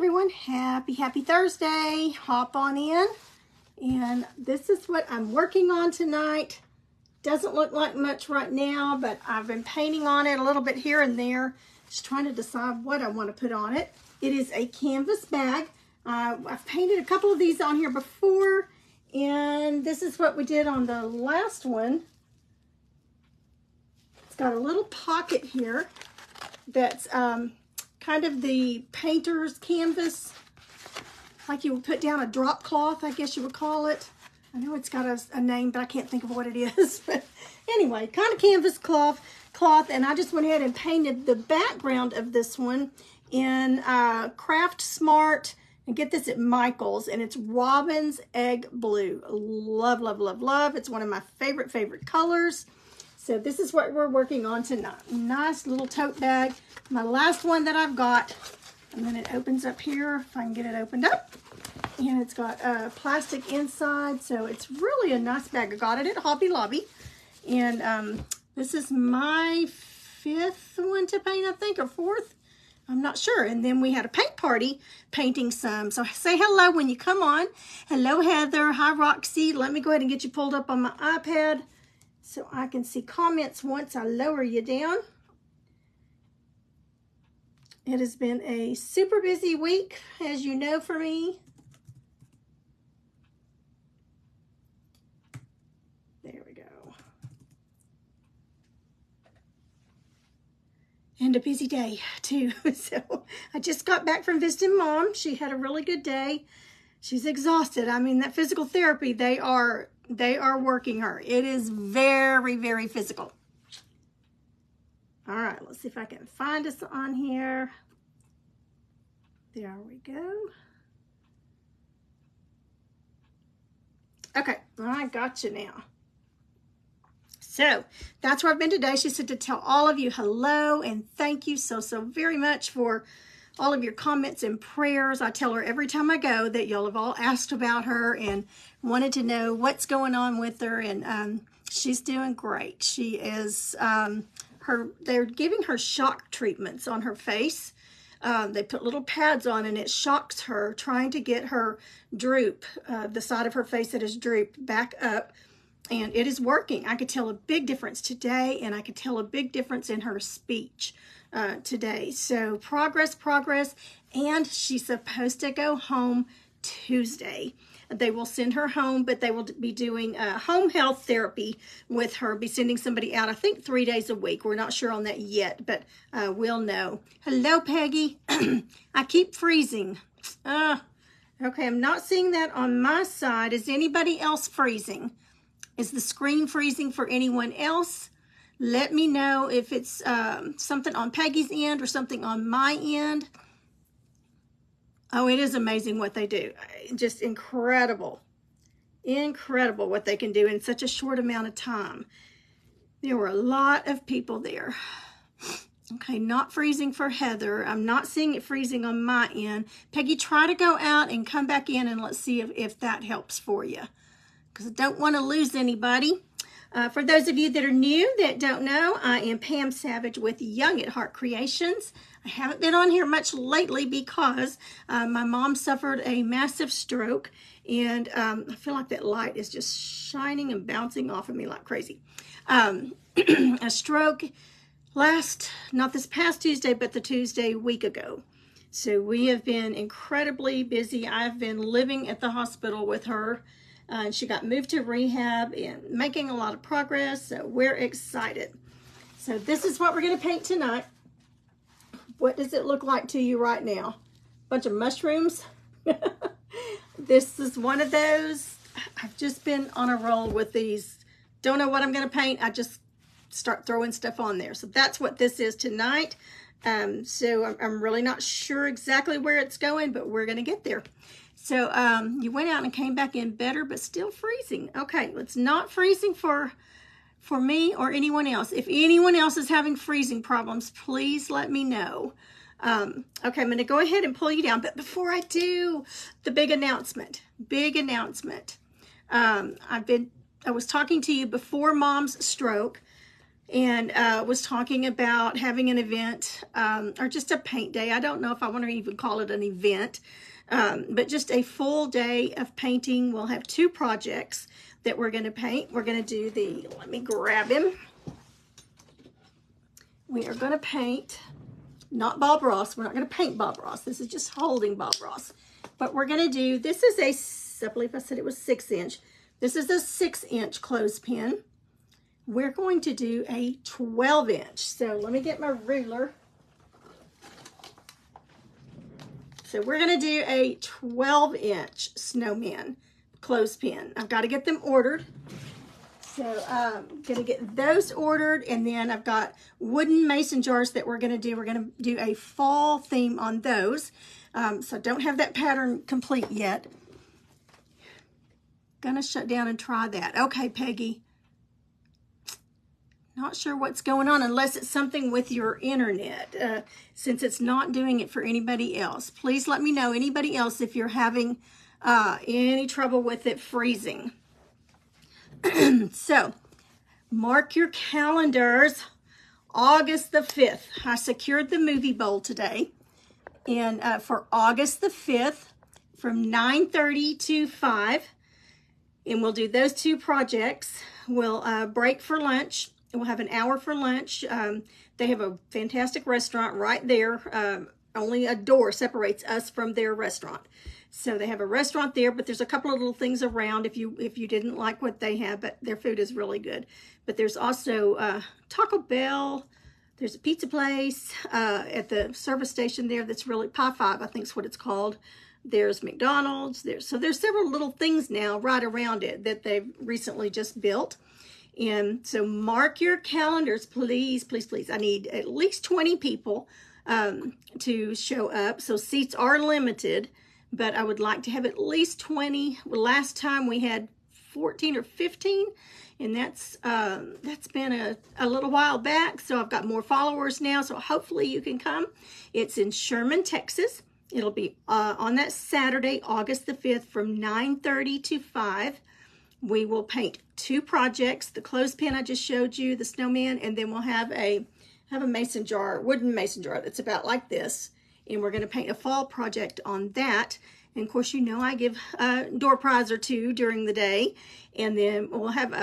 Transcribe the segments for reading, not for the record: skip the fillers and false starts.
everyone, happy Thursday. Hop on in, and this is what I'm working on tonight. Doesn't look like much right now, but I've been painting on it a little bit here and there, just trying to decide what I want to put on it. It is a canvas bag. I've painted a couple of these on here before, and this is what we did on the last one. It's got a little pocket here that's kind of the painter's canvas, like you would put down a drop cloth, I guess you would call it. I know it's got a name, but I can't think of what it is. But anyway, kind of canvas cloth, and I just went ahead and painted the background of this one in Craft Smart, and get this at Michael's, and it's Robin's Egg Blue. Love, love, love, love. It's one of my favorite colors. So this is what we're working on tonight. Nice little tote bag. My last one that I've got, and then it opens up here, if I can get it opened up. And it's got plastic inside, so it's really a nice bag. I got it at Hobby Lobby. And this is my 5th one to paint, I think, or 4th. I'm not sure. And then we had a paint party painting some. So say hello when you come on. Hello, Heather. Hi, Roxy. Let me go ahead and get you pulled up on my iPad so I can see comments once I lower you down. It has been a super busy week, as you know, for me. There we go. And a busy day, too. So I just got back from visiting Mom. She had a really good day. She's exhausted. I mean, that physical therapy, they are working her. It is very physical. All right, let's see if I can find us on here. There we go. Okay, I got you now. So that's where I've been today. She said to tell all of you hello and thank you so very much for all of your comments and prayers. I tell her every time I go that y'all have all asked about her and wanted to know what's going on with her, and she's doing great. She is, they're giving her shock treatments on her face. They put little pads on and it shocks her, trying to get her droop, the side of her face that is drooped back up. And it is working. I could tell a big difference today, and I could tell a big difference in her speech today. So progress, and she's supposed to go home Tuesday. They will send her home, but they will be doing home health therapy with her, be sending somebody out, I think 3 days a week. We're not sure on that yet, but we'll know. Hello, Peggy. I keep freezing. Okay, I'm not seeing that on my side. Is anybody else freezing? Is the screen freezing for anyone else? Let me know if it's something on Peggy's end or something on my end. Oh, it is amazing what they do. Just incredible. Incredible what they can do in such a short amount of time. There were a lot of people there. Okay, not freezing for Heather. I'm not seeing it freezing on my end. Peggy, try to go out and come back in, and let's see if that helps for you, because I don't want to lose anybody. For those of you that are new, that don't know, I am Pam Savage with Young at Heart Creations. I haven't been on here much lately because my mom suffered a massive stroke, and I feel like that light is just shining and bouncing off of me like crazy. A stroke not this past Tuesday, but the Tuesday week ago. So we have been incredibly busy. I've been living at the hospital with her. She got moved to rehab and making a lot of progress, so we're excited. So this is what we're going to paint tonight. What does it look like to you right now? Bunch of mushrooms? This is one of those. I've just been on a roll with these. Don't know what I'm going to paint. I just start throwing stuff on there. So that's what this is tonight. So I'm really not sure exactly where it's going, but we're going to get there. So you went out and came back in better, but still freezing. Okay, it's not freezing for me or anyone else. If anyone else is having freezing problems, please let me know. Okay, I'm going to go ahead and pull you down. But before I do, the big announcement. I was talking to you before Mom's stroke. and was talking about having an event or just a paint day. I don't know if I want to even call it an event, but just a full day of painting. We'll have 2 projects that we're going to paint. We're going to do let me grab him. We are going to paint, not Bob Ross. We're not going to paint Bob Ross. This is just holding Bob Ross. But we're going to do, this is I believe I said it was 6-inch. This is a 6-inch clothespin. We're going to do a 12-inch. So let me get my ruler. So we're going to do a 12-inch snowman clothespin. I've got to get them ordered. So I'm going to get those ordered, and then I've got wooden mason jars that we're going to do. We're going to do a fall theme on those. So don't have that pattern complete yet. Gonna shut down and try that. Okay, Peggy. Not sure what's going on unless it's something with your internet, since it's not doing it for anybody else. Please let me know, anybody else, if you're having any trouble with it freezing. So, mark your calendars. August the 5th. I secured the movie bowl today. And for August the 5th, from 9:30 to 5. And we'll do those 2 projects. We'll break for lunch. We'll have an hour for lunch. They have a fantastic restaurant right there. Only a door separates us from their restaurant. So they have a restaurant there, but there's a couple of little things around if you didn't like what they have, but their food is really good. But there's also Taco Bell. There's a pizza place at the service station there that's really, Pie 5, I think is what it's called. There's McDonald's. So there's several little things now right around it that they've recently just built. And so mark your calendars, please, please, please. I need at least 20 people to show up. So seats are limited, but I would like to have at least 20. Well, last time we had 14 or 15, and that's been a little while back. So I've got more followers now, so hopefully you can come. It's in Sherman, Texas. It'll be on that Saturday, August the 5th, from 9:30 to 5. We will paint 2 projects, the clothespin I just showed you, the snowman, and then we'll have a mason jar, wooden mason jar that's about like this. And we're going to paint a fall project on that. And of course, you know I give a door prize or 2 during the day. And then we'll have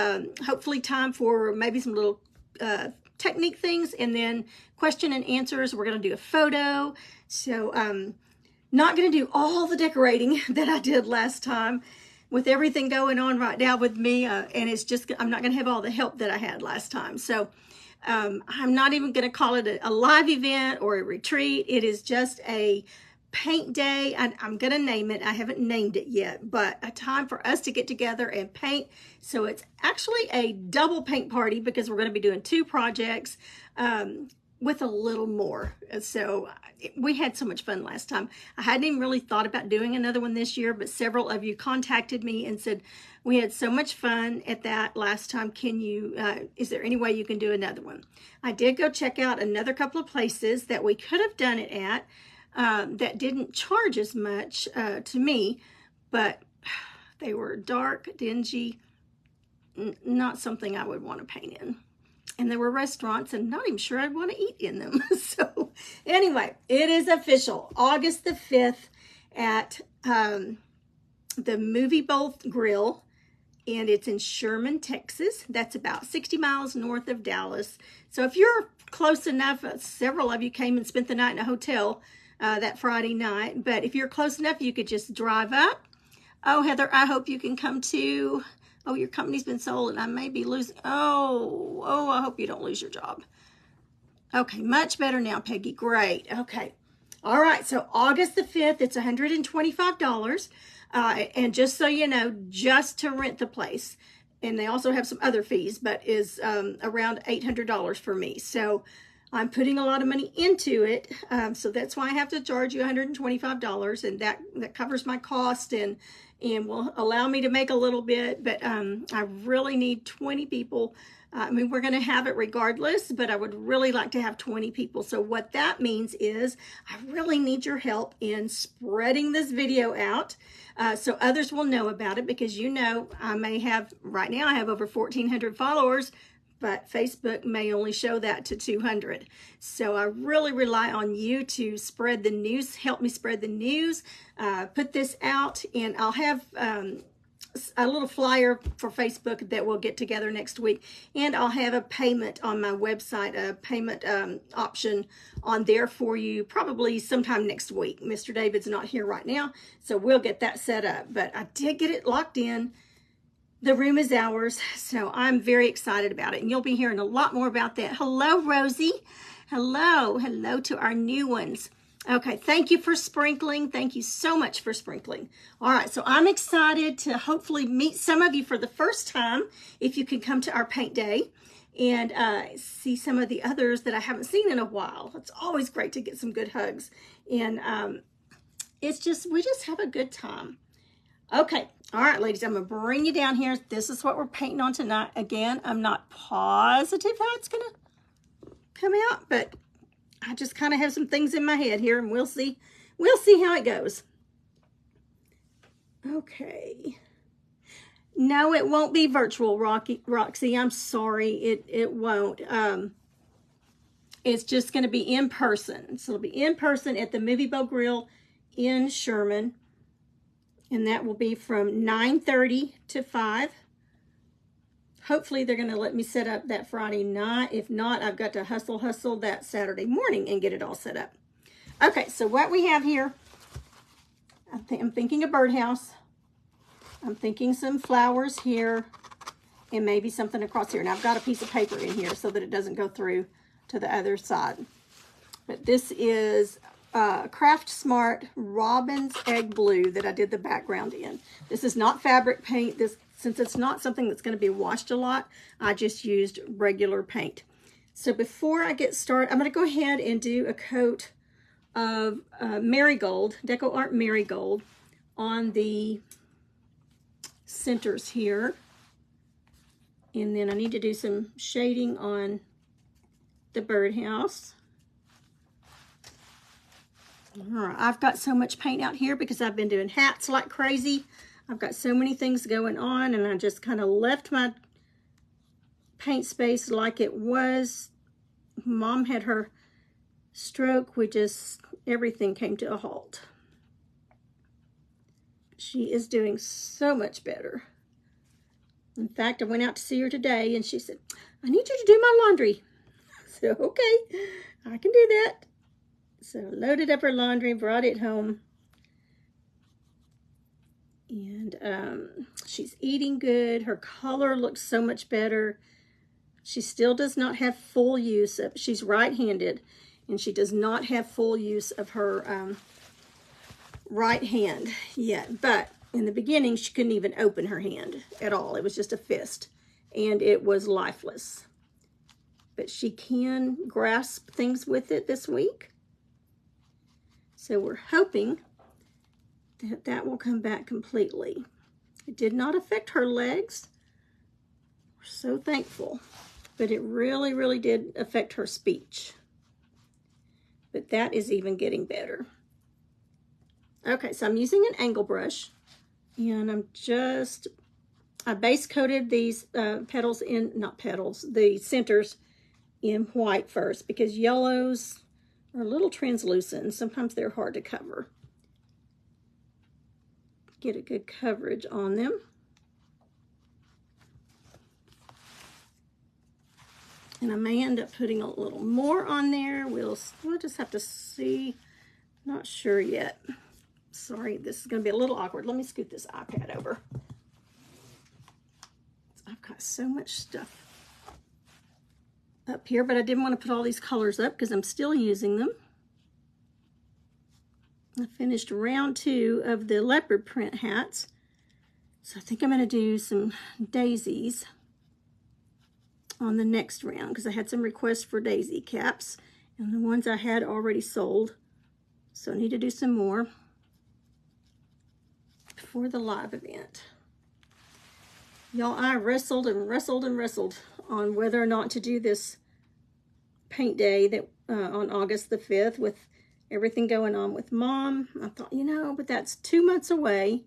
hopefully time for maybe some little technique things, and then question and answers. We're going to do a photo. So not going to do all the decorating that I did last time with everything going on right now with me. And it's just, I'm not going to have all the help that I had last time. So I'm not even going to call it a live event or a retreat. It is just a paint day. I'm going to name it. I haven't named it yet, but a time for us to get together and paint. So it's actually a double paint party because we're going to be doing 2 projects with a little more. So we had so much fun last time. I hadn't even really thought about doing another one this year, but several of you contacted me and said, we had so much fun at that last time. Can you, is there any way you can do another one? I did go check out another couple of places that we could have done it at that didn't charge as much to me, but they were dark, dingy, not something I would want to paint in. And there were restaurants, and not even sure I'd want to eat in them. So anyway, it is official. August the 5th at the Movie Bowl Grill, and it's in Sherman, Texas. That's about 60 miles north of Dallas. So if you're close enough, several of you came and spent the night in a hotel that Friday night. But if you're close enough, you could just drive up. Oh, Heather, I hope you can come too. Oh, your company's been sold and I may be losing. Oh, I hope you don't lose your job. Okay, much better now, Peggy. Great. Okay. All right, so August the 5th, it's $125. And just so you know, just to rent the place. And they also have some other fees, but is around $800 for me. So I'm putting a lot of money into it. So that's why I have to charge you $125. And that covers my cost and will allow me to make a little bit, but I really need 20 people. I mean, we're going to have it regardless, but I would really like to have 20 people. So what that means is I really need your help in spreading this video out so others will know about it, because you know I may have, right now I have over 1,400 followers, but Facebook may only show that to 200. So I really rely on you to spread the news, help me spread the news, put this out, and I'll have a little flyer for Facebook that we'll get together next week, and I'll have a payment on my website, a payment option on there for you probably sometime next week. Mr. David's not here right now, so we'll get that set up, but I did get it locked in. The room is ours, so I'm very excited about it, and you'll be hearing a lot more about that. Hello, Rosie. Hello. Hello to our new ones. Okay, thank you for sprinkling. Thank you so much for sprinkling. All right, so I'm excited to hopefully meet some of you for the first time, if you can come to our paint day and see some of the others that I haven't seen in a while. It's always great to get some good hugs, and we just have a good time. Okay, all right, ladies, I'm going to bring you down here. This is what we're painting on tonight. Again, I'm not positive how it's going to come out, but I just kind of have some things in my head here, and we'll see. We'll see how it goes. Okay. No, it won't be virtual, Roxy. I'm sorry. It won't. It's just going to be in person. So it'll be in person at the Movie Bow Grill in Sherman. And that will be from 9:30 to 5. Hopefully they're going to let me set up that Friday night. If not, I've got to hustle that Saturday morning and get it all set up. Okay, so what we have here, I'm thinking a birdhouse. I'm thinking some flowers here and maybe something across here. Now I've got a piece of paper in here so that it doesn't go through to the other side. But this is Craft Smart Robin's Egg Blue that I did the background in. This is not fabric paint. Since it's not something that's going to be washed a lot, I just used regular paint. So before I get started, I'm going to go ahead and do a coat of Marigold, Deco Art Marigold, on the centers here. And then I need to do some shading on the birdhouse. All right, I've got so much paint out here because I've been doing hats like crazy. I've got so many things going on, and I just kind of left my paint space like it was. Mom had her stroke. Everything came to a halt. She is doing so much better. In fact, I went out to see her today, and she said, I need you to do my laundry. So, okay, I can do that. So loaded up her laundry, brought it home. And she's eating good. Her color looks so much better. She still does not have full use of, she's right-handed, and she does not have full use of her right hand yet. But in the beginning, she couldn't even open her hand at all. It was just a fist, and it was lifeless. But she can grasp things with it this week. So we're hoping that that will come back completely. It did not affect her legs. We're so thankful. But it really, really did affect her speech. But that is even getting better. Okay, so I'm using an angle brush. And I base coated these petals in, not petals, the centers in white first, because yellows are a little translucent, and sometimes they're hard to cover. Get a good coverage on them. And I may end up putting a little more on there. We'll just have to see. Not sure yet. Sorry, this is going to be a little awkward. Let me scoot this iPad over. I've got so much stuff up here, but I didn't want to put all these colors up because I'm still using them. I finished round 2 of the leopard print hats. So I think I'm going to do some daisies on the next round because I had some requests for daisy caps, and the ones I had already sold. So I need to do some more for the live event. Y'all, I wrestled and wrestled and wrestled on whether or not to do this paint day that on August the 5th with everything going on with Mom. I thought, you know, but that's 2 months away,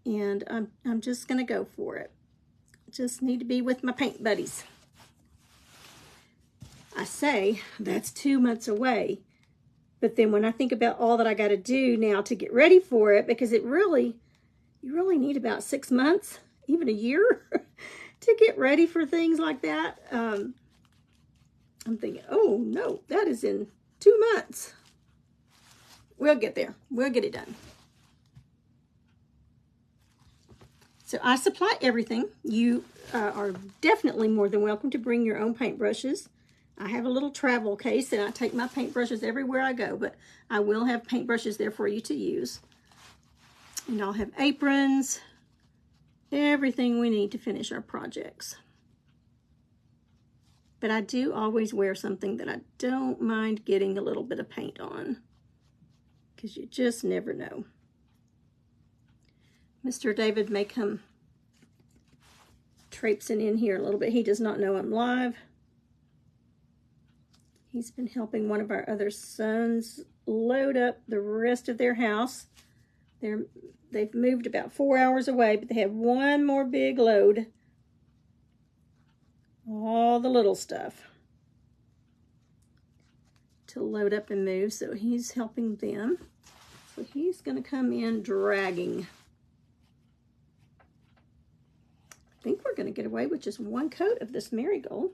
and I'm just gonna go for it. just need to be with my paint buddies. I say that's 2 months away. But then when I think about all that I got to do now to get ready for it, because you really need about 6 months, even a year, to get ready for things like that. I'm thinking, oh no, that is in 2 months. We'll get there. We'll get it done. So I supply everything. You are definitely more than welcome to bring your own paintbrushes. I have a little travel case and I take my paintbrushes everywhere I go, but I will have paintbrushes there for you to use. And I'll have aprons, everything we need to finish our projects. But I do always wear something that I don't mind getting a little bit of paint on, because you just never know. Mr. David may come traipsing in here a little bit. He does not know I'm live. He's been helping one of our other sons load up the rest of their house. They've moved about 4 hours away, but they have one more big load. All the little stuff to load up and move, so he's helping them. So he's going to come in dragging. I think we're going to get away with just one coat of this marigold.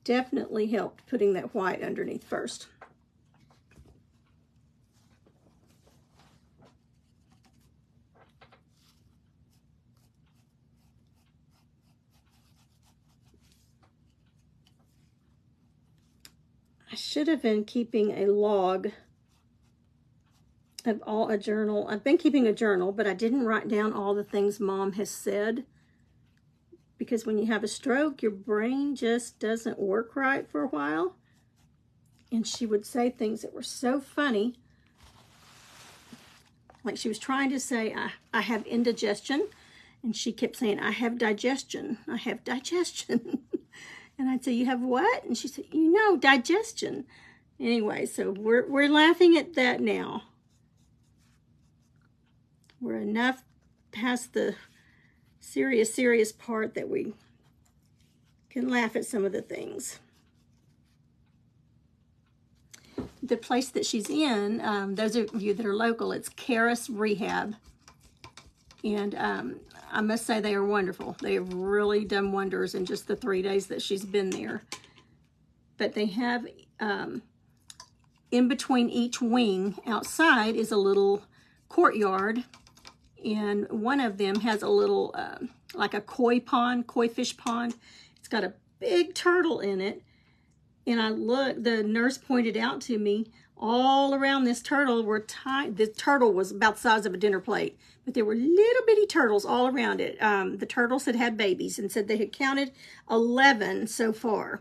Definitely helped putting that white underneath first. I should have been keeping a log of a journal. I've been keeping a journal, but I didn't write down all the things Mom has said. Because when you have a stroke, your brain just doesn't work right for a while. And she would say things that were so funny. Like she was trying to say, I have indigestion. And she kept saying, I have digestion. I have digestion. And I'd say, you have what? And she said, you know, digestion. Anyway, so we're laughing at that now. We're enough past the serious part that we can laugh at some of the things. The place that she's in, those of you that are local, it's Karis Rehab. And I must say they are wonderful. They have really done wonders in just the 3 days that she's been there. But they have, in between each wing outside is a little courtyard. And one of them has a little, like a koi fish pond. It's got a big turtle in it. And the nurse pointed out to me, all around this turtle were tiny. The turtle was about the size of a dinner plate, but there were little bitty turtles all around it. The turtles had babies and said they had counted 11 so far.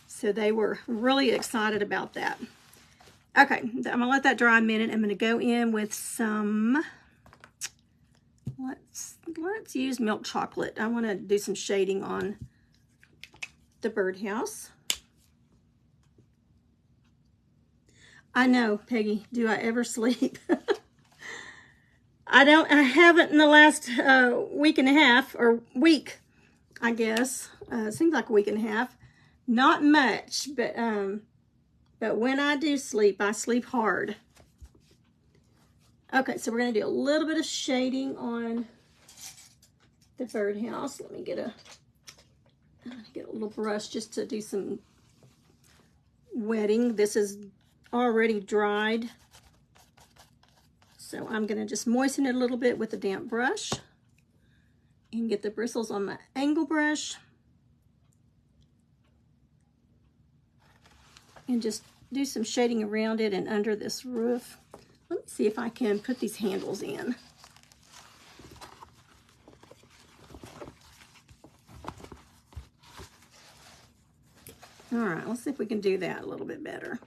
So they were really excited about that. Okay, I'm gonna let that dry a minute. I'm gonna go in with some, let's use milk chocolate. I wanna do some shading on the birdhouse. I know, Peggy, do I ever sleep? I haven't in the last week and a half, or week, I guess. It seems like a week and a half. Not much, but when I do sleep, I sleep hard. Okay, so we're gonna do a little bit of shading on the birdhouse. Let me get a little brush just to do some wetting. This is already dried, so I'm gonna just moisten it a little bit with a damp brush and get the bristles on my angle brush and just do some shading around it and under this roof. Let me see if I can put these handles in. All right, let's see if we can do that a little bit better.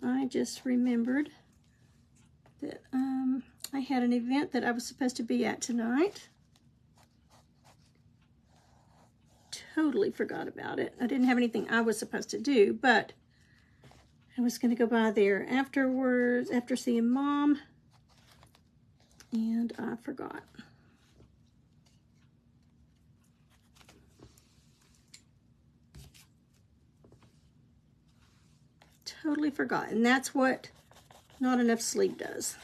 I just remembered I had an event that I was supposed to be at tonight. Totally forgot about it. I didn't have anything I was supposed to do, but I was going to go by there afterwards, after seeing Mom, and I forgot. Totally forgot, and that's what not enough sleep does.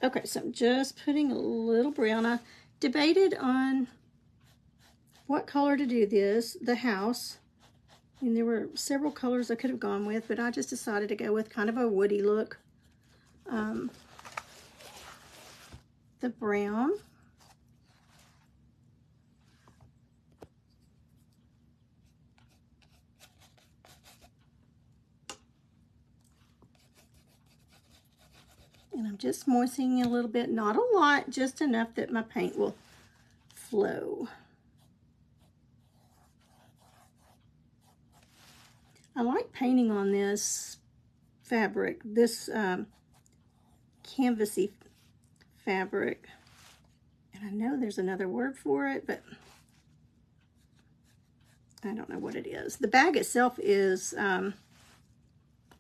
Okay, so I'm just putting a little brown. I debated on what color to do the house. And there were several colors I could have gone with, but I just decided to go with kind of a woody look. The brown. And I'm just moistening a little bit, not a lot, just enough that my paint will flow. I like painting on this fabric, this canvasy fabric. And I know there's another word for it, but I don't know what it is. The bag itself is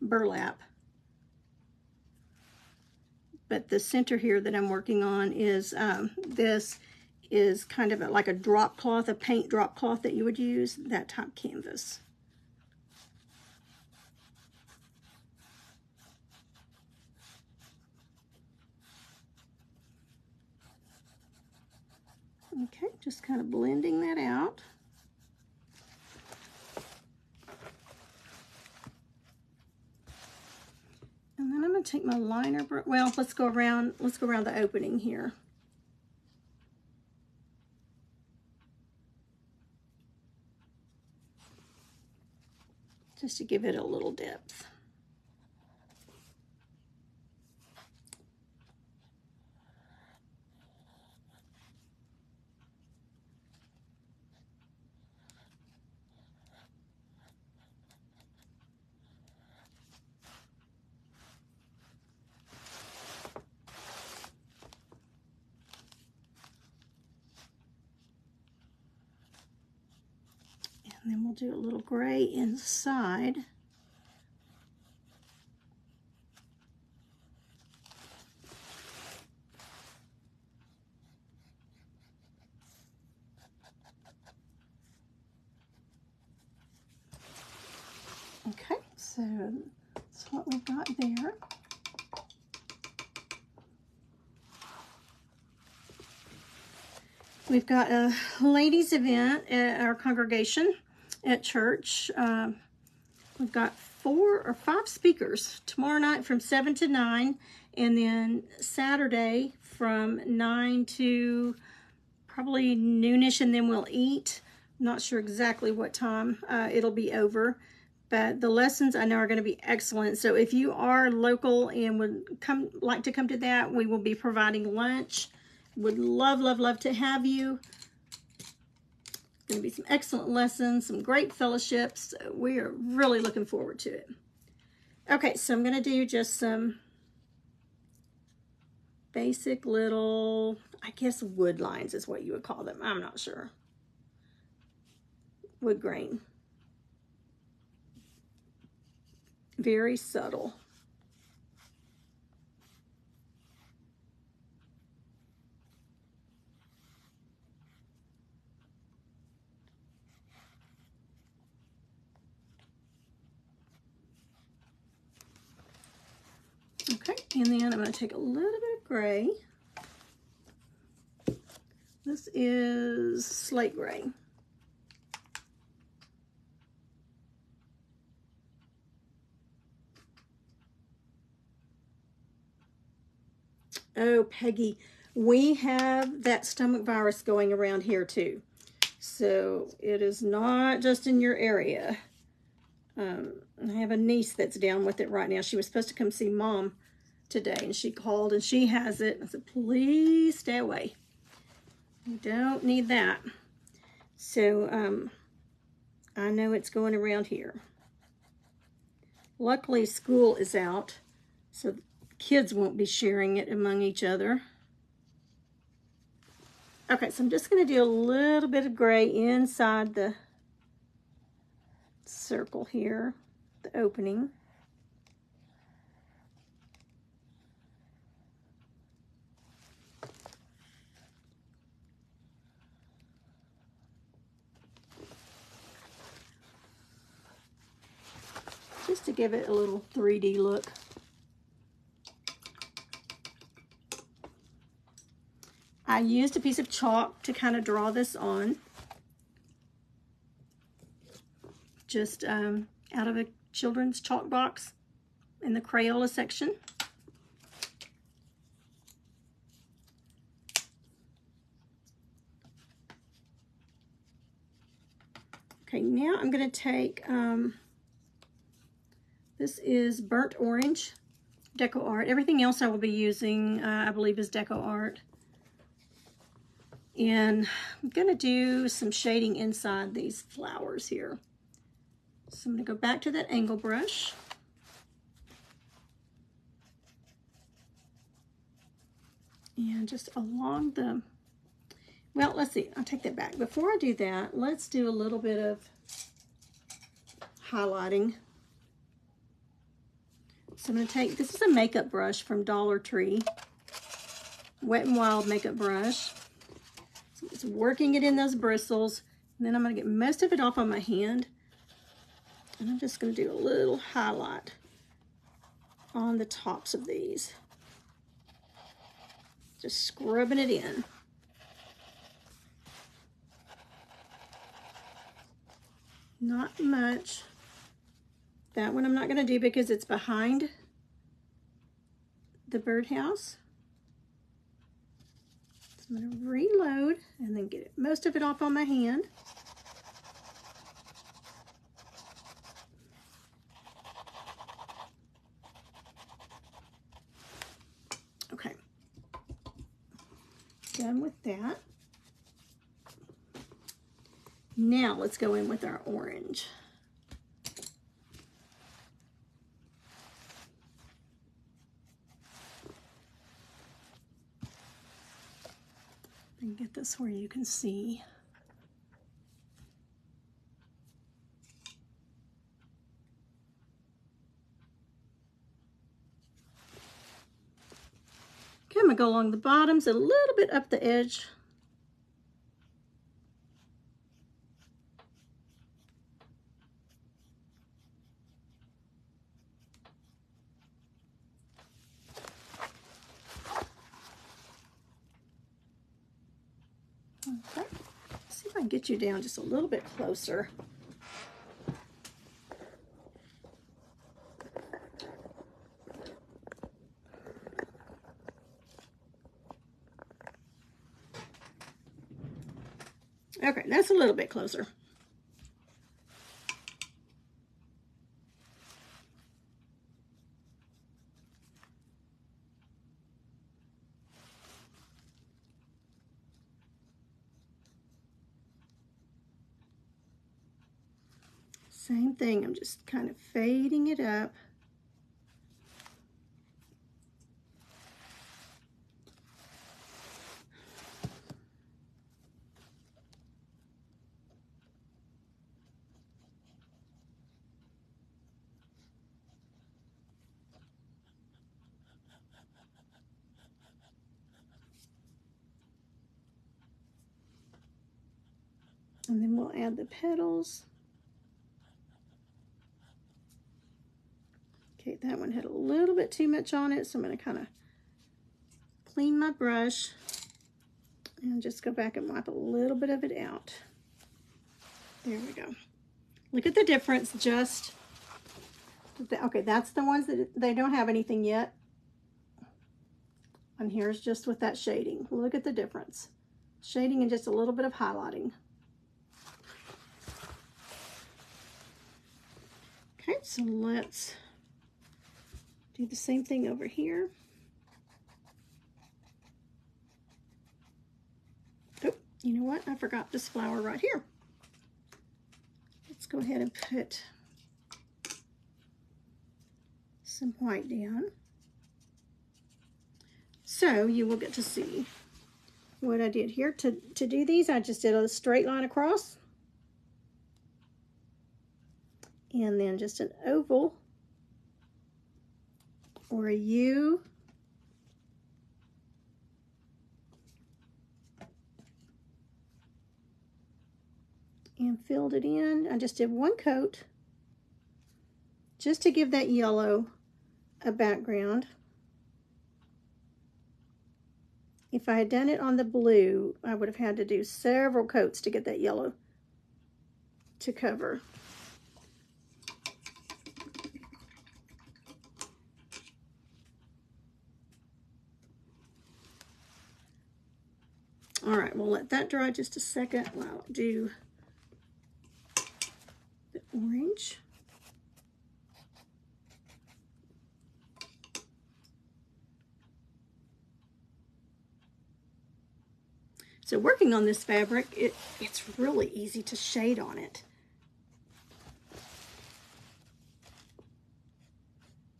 burlap. But the center here that I'm working on is, this is kind of like a drop cloth, a paint drop cloth that you would use, that type canvas. Okay, just kind of blending that out. And then I'm going to take my liner, well, let's go around the opening here. Just to give it a little depth. And then we'll do a little gray inside. Okay, so that's what we've got there. We've got a ladies' event at our congregation at church. We've got 4 or 5 speakers tomorrow night from 7 to 9, and then Saturday from 9 to probably noonish, and then we'll eat. Not sure exactly what time it'll be over, but the lessons I know are going to be excellent. So if you are local and would like to come to that, we will be providing lunch. Would love to have you. Going to be some excellent lessons, some great fellowships. We are really looking forward to it. Okay, so I'm going to do just some basic little, I guess wood lines is what you would call them. I'm not sure. Wood grain. Very subtle. Okay, and then I'm going to take a little bit of gray. This is slate gray. Oh, Peggy, we have that stomach virus going around here too. So it is not just in your area. I have a niece that's down with it right now. She was supposed to come see Mom today, and she called and she has it. I said, please stay away. You don't need that. So I know it's going around here. Luckily, school is out, so kids won't be sharing it among each other. Okay, so I'm just going to do a little bit of gray inside the circle here, the opening. Just to give it a little 3D look. I used a piece of chalk to kind of draw this on. Just out of a children's chalk box in the Crayola section. Okay, now I'm going to take, this is burnt orange, Deco Art. Everything else I will be using, I believe, is Deco Art. And I'm going to do some shading inside these flowers here. So I'm going to go back to that angle brush. And just along the, well, let's see, I'll take that back. Before I do that, let's do a little bit of highlighting. So I'm going to take, this is a makeup brush from Dollar Tree, Wet n Wild makeup brush. So it's working it in those bristles, and then I'm going to get most of it off on my hand, and I'm just going to do a little highlight on the tops of these. Just scrubbing it in. Not much. That one I'm not going to do because it's behind the birdhouse. So I'm going to reload and then get most of it off on my hand. Okay. Done with that. Now let's go in with our orange. And get this where you can see. Okay, I'm gonna go along the bottoms a little bit up the edge. Okay, let's see if I can get you down just a little bit closer. Okay, that's a little bit closer. Same thing, I'm just kind of fading it up. And then we'll add the petals. Okay, that one had a little bit too much on it, so I'm going to kind of clean my brush and just go back and wipe a little bit of it out. There we go. Look at the difference. Just okay, that's the ones that they don't have anything yet. And here's just with that shading. Look at the difference. Shading and just a little bit of highlighting. Okay, so let's do the same thing over here. Oh, You know what? I forgot this flower right here. Let's go ahead and put some white down. So you will get to see what I did here. To do these, I just did a straight line across. And then just an oval or a U. And filled it in. I just did one coat just to give that yellow a background. If I had done it on the blue, I would have had to do several coats to get that yellow to cover. All right, we'll let that dry just a second while I do the orange. So working on this fabric, it's really easy to shade on it.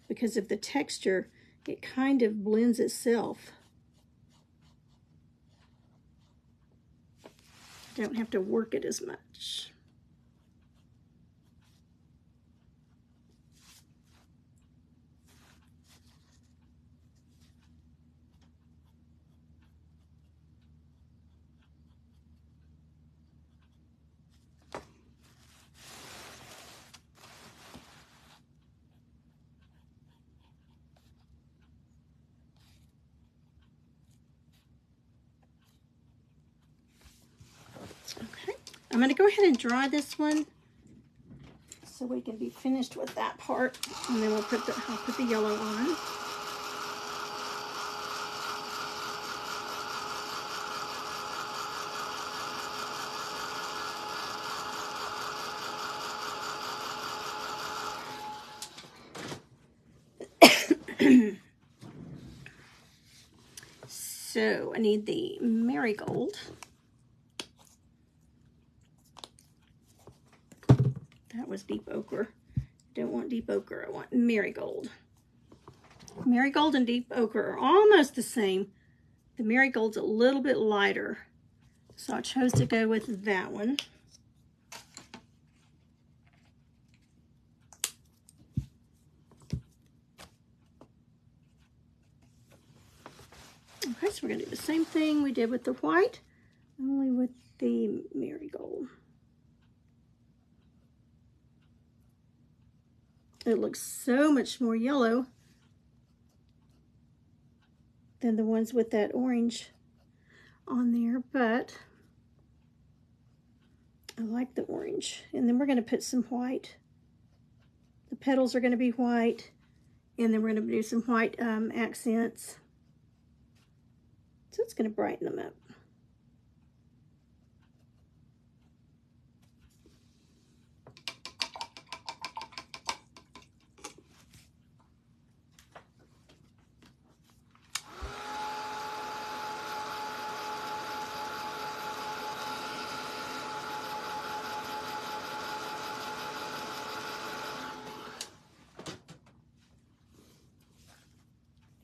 Because of the texture, it kind of blends itself. I don't have to work it as much. Okay, I'm going to go ahead and dry this one so we can be finished with that part, and then I'll put the yellow on. So I need the marigold. That was deep ochre. I don't want deep ochre, I want marigold. Marigold and deep ochre are almost the same. The marigold's a little bit lighter, so I chose to go with that one. Okay, so we're going to do the same thing we did with the white, only with the marigold. It looks so much more yellow than the ones with that orange on there, but I like the orange. And then we're going to put some white. The petals are going to be white, and then we're going to do some white accents. So it's going to brighten them up.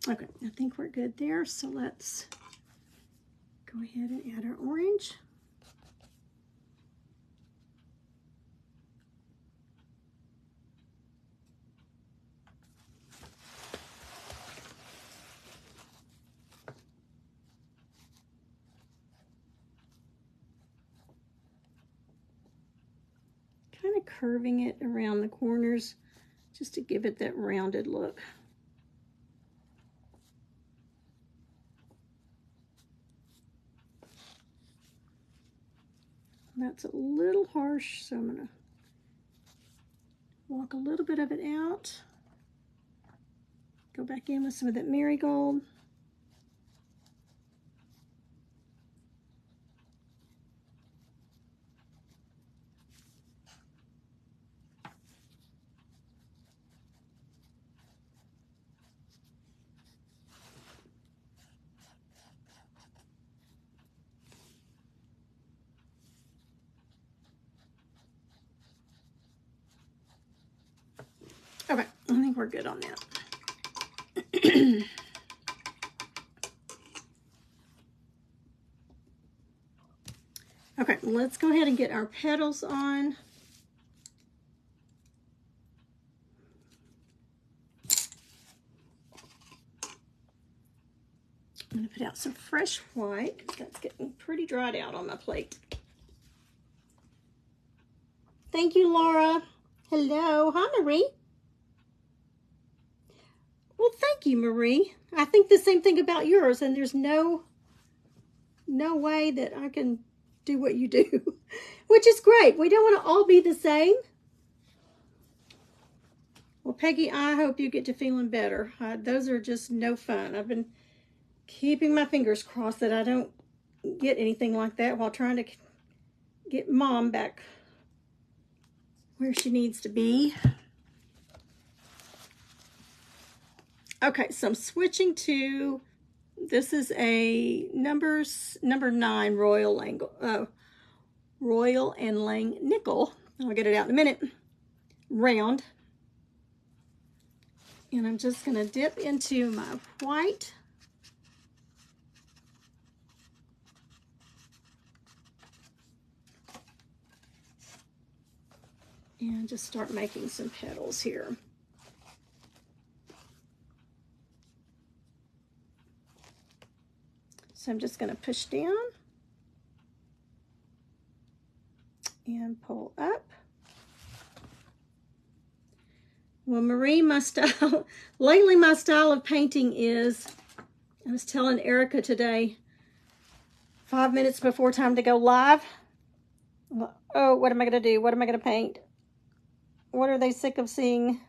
Okay, I think we're good there, so let's go ahead and add our orange. Kind of curving it around the corners just to give it that rounded look. That's a little harsh, so I'm going to walk a little bit of it out. Go back in with some of that marigold. I think we're good on that. Okay, let's go ahead and get our petals on. I'm going to put out some fresh white because that's getting pretty dried out on my plate. Thank you, Laura. Hello. Hi, Marie. Well, thank you, Marie. I think the same thing about yours, and there's no way that I can do what you do, which is great. We don't want to all be the same. Well, Peggy, I hope you get to feeling better. Those are just no fun. I've been keeping my fingers crossed that I don't get anything like that while trying to get Mom back where she needs to be. Okay, so I'm switching to, this is a number 9 Royal and Lang nickel. I'll get it out in a minute. Round. And I'm just going to dip into my white. And just start making some petals here. So I'm just going to push down and pull up. Well, Marie, my style, lately my style of painting is, I was telling Erica today, 5 minutes before time to go live. Oh, what am I going to do? What am I going to paint? What are they sick of seeing?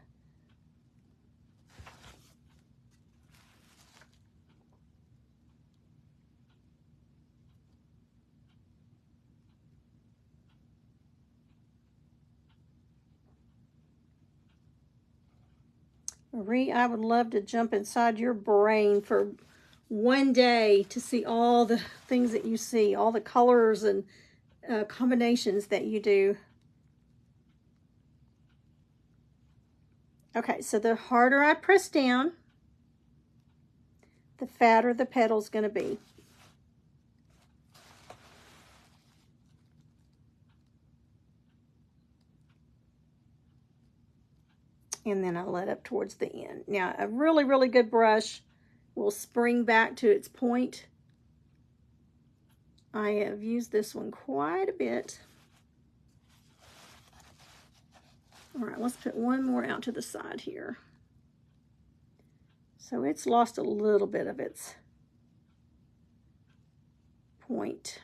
Marie, I would love to jump inside your brain for one day to see all the things that you see, all the colors and combinations that you do. Okay, so the harder I press down, the fatter the petal's going to be. And then I let up towards the end. Now, a really, really good brush will spring back to its point. I have used this one quite a bit. All right, let's put one more out to the side here. So it's lost a little bit of its point.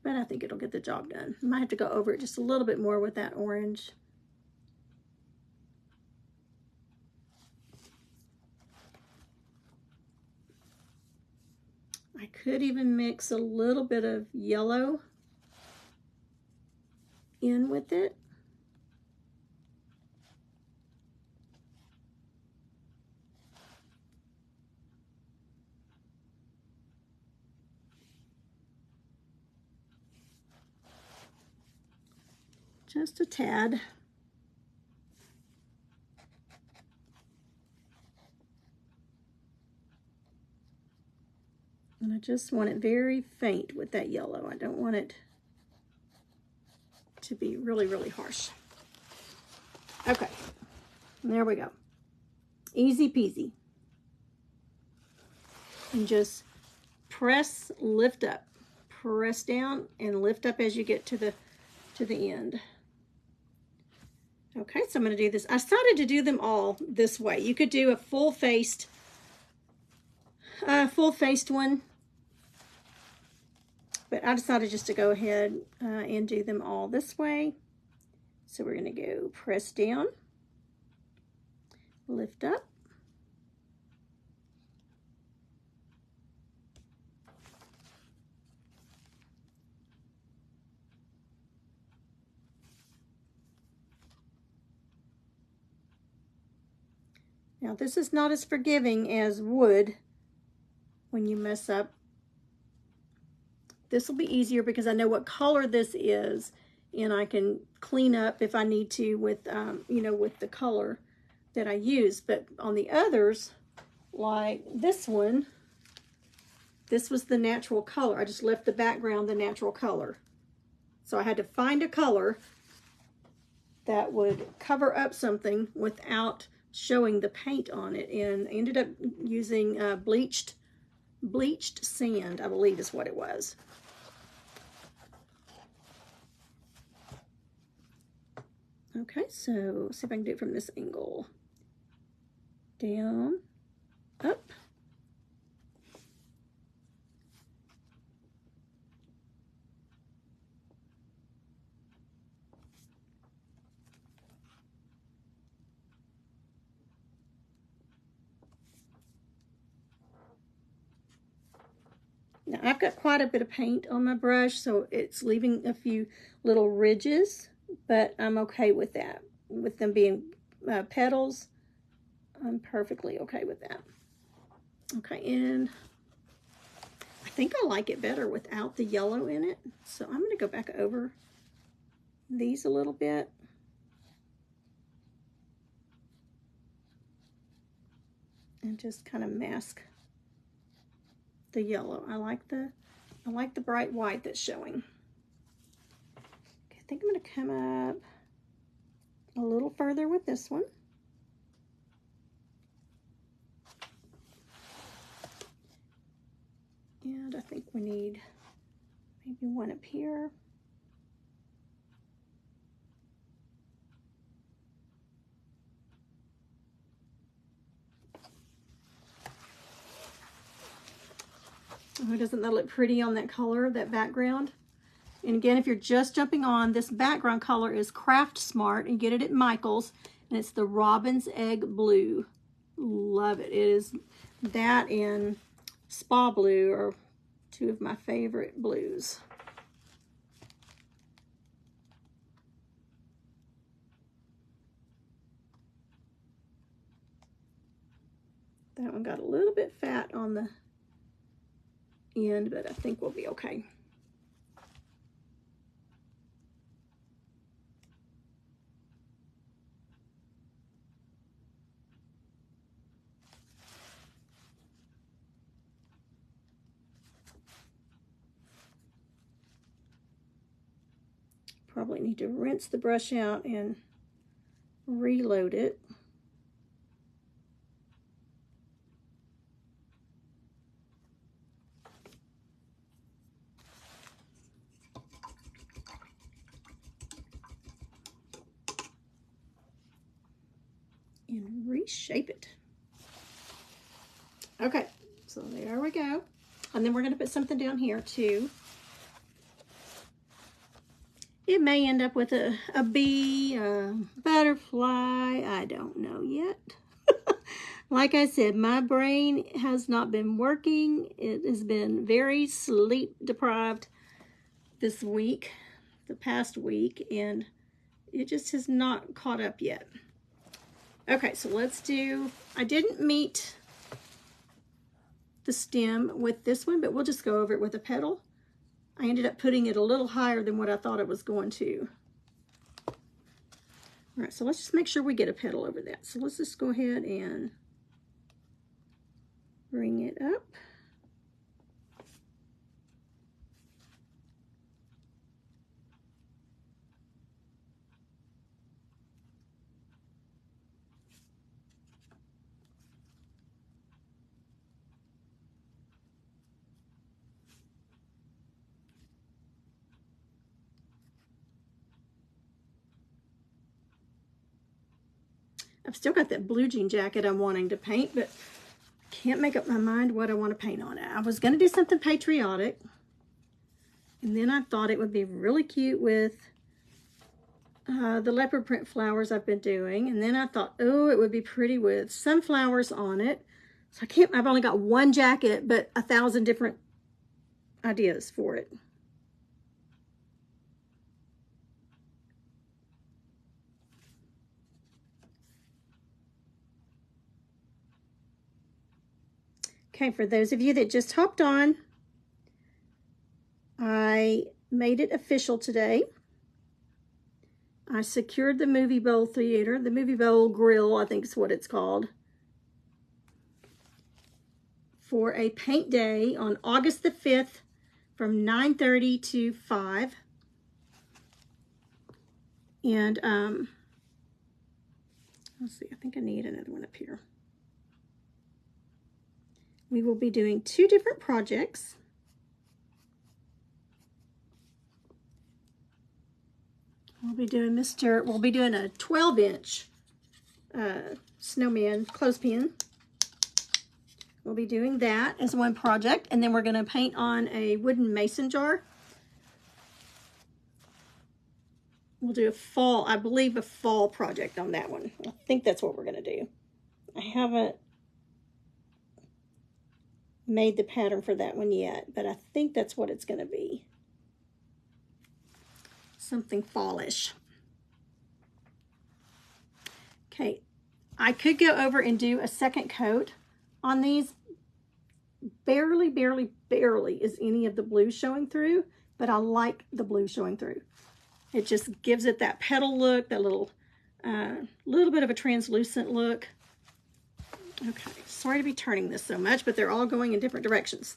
But I think it'll get the job done. I might have to go over it just a little bit more with that orange. I could even mix a little bit of yellow in with it. Just a tad. And I just want it very faint with that yellow. I don't want it to be really, really harsh. Okay, there we go. Easy peasy. And just press, lift up. Press down and lift up as you get to the end. Okay, so I'm going to do this. I started to do them all this way. You could do a full-faced one, but I decided just to go ahead and do them all this way. So we're going to go press down, lift up, now this is not as forgiving as wood when you mess up, This will be easier because I know what color this is, and I can clean up if I need to with, you know, with the color that I use. But on the others, like this one, this was the natural color. I just left the background the natural color. So I had to find a color that would cover up something without showing the paint on it, and I ended up using bleached sand, I believe is what it was. Okay, so see if I can do it from this angle. Down, up. Now I've got quite a bit of paint on my brush, so it's leaving a few little ridges, but I'm okay with that. With them being petals, I'm perfectly okay with that. Okay, and I think I like it better without the yellow in it. So I'm going to go back over these a little bit. And just kind of mask the yellow. I like the bright white that's showing. Okay, I think I'm going to come up a little further with this one. And I think we need maybe one up here. Oh, doesn't that look pretty on that color, that background? And again, if you're just jumping on, this background color is Craft Smart, and get it at Michael's, and it's the Robin's Egg Blue. Love it. It is that and Spa Blue are two of my favorite blues. That one got a little bit fat on the end, but I think we'll be okay. Probably need to rinse the brush out and reload it. And reshape it. Okay, so there we go. And then we're going to put something down here too. It may end up with a bee, a butterfly, I don't know yet. Like I said, my brain has not been working. It has been very sleep deprived this week, the past week, and it just has not caught up yet. Okay, so let's do, I didn't meet the stem with this one, but we'll just go over it with a petal. I ended up putting it a little higher than what I thought it was going to. All right, so let's just make sure we get a petal over that. So let's just go ahead and bring it up. I've still got that blue jean jacket I'm wanting to paint, but I can't make up my mind what I want to paint on it. I was going to do something patriotic, and then I thought it would be really cute with the leopard print flowers I've been doing, and then I thought, oh, it would be pretty with sunflowers on it. So I've only got one jacket, but 1,000 different ideas for it. Okay, for those of you that just hopped on, I made it official today. I secured the Movie Bowl Theater, the Movie Bowl Grill, I think is what it's called, for a paint day on August the 5th from 9:30 to 5. And let's see, I think I need another one up here. We will be doing 2 different projects. We'll be doing a 12-inch snowman clothespin. We'll be doing that as one project, and then we're going to paint on a wooden mason jar. We'll do a fall, I believe, a fall project on that one. I think that's what we're going to do. I haven't made the pattern for that one yet, but I think that's what it's going to be. Something fallish. Okay, I could go over and do a second coat on these. Barely is any of the blue showing through, but I like the blue showing through. It just gives it that petal look, that little bit of a translucent look. Okay, sorry to be turning this so much, but they're all going in different directions.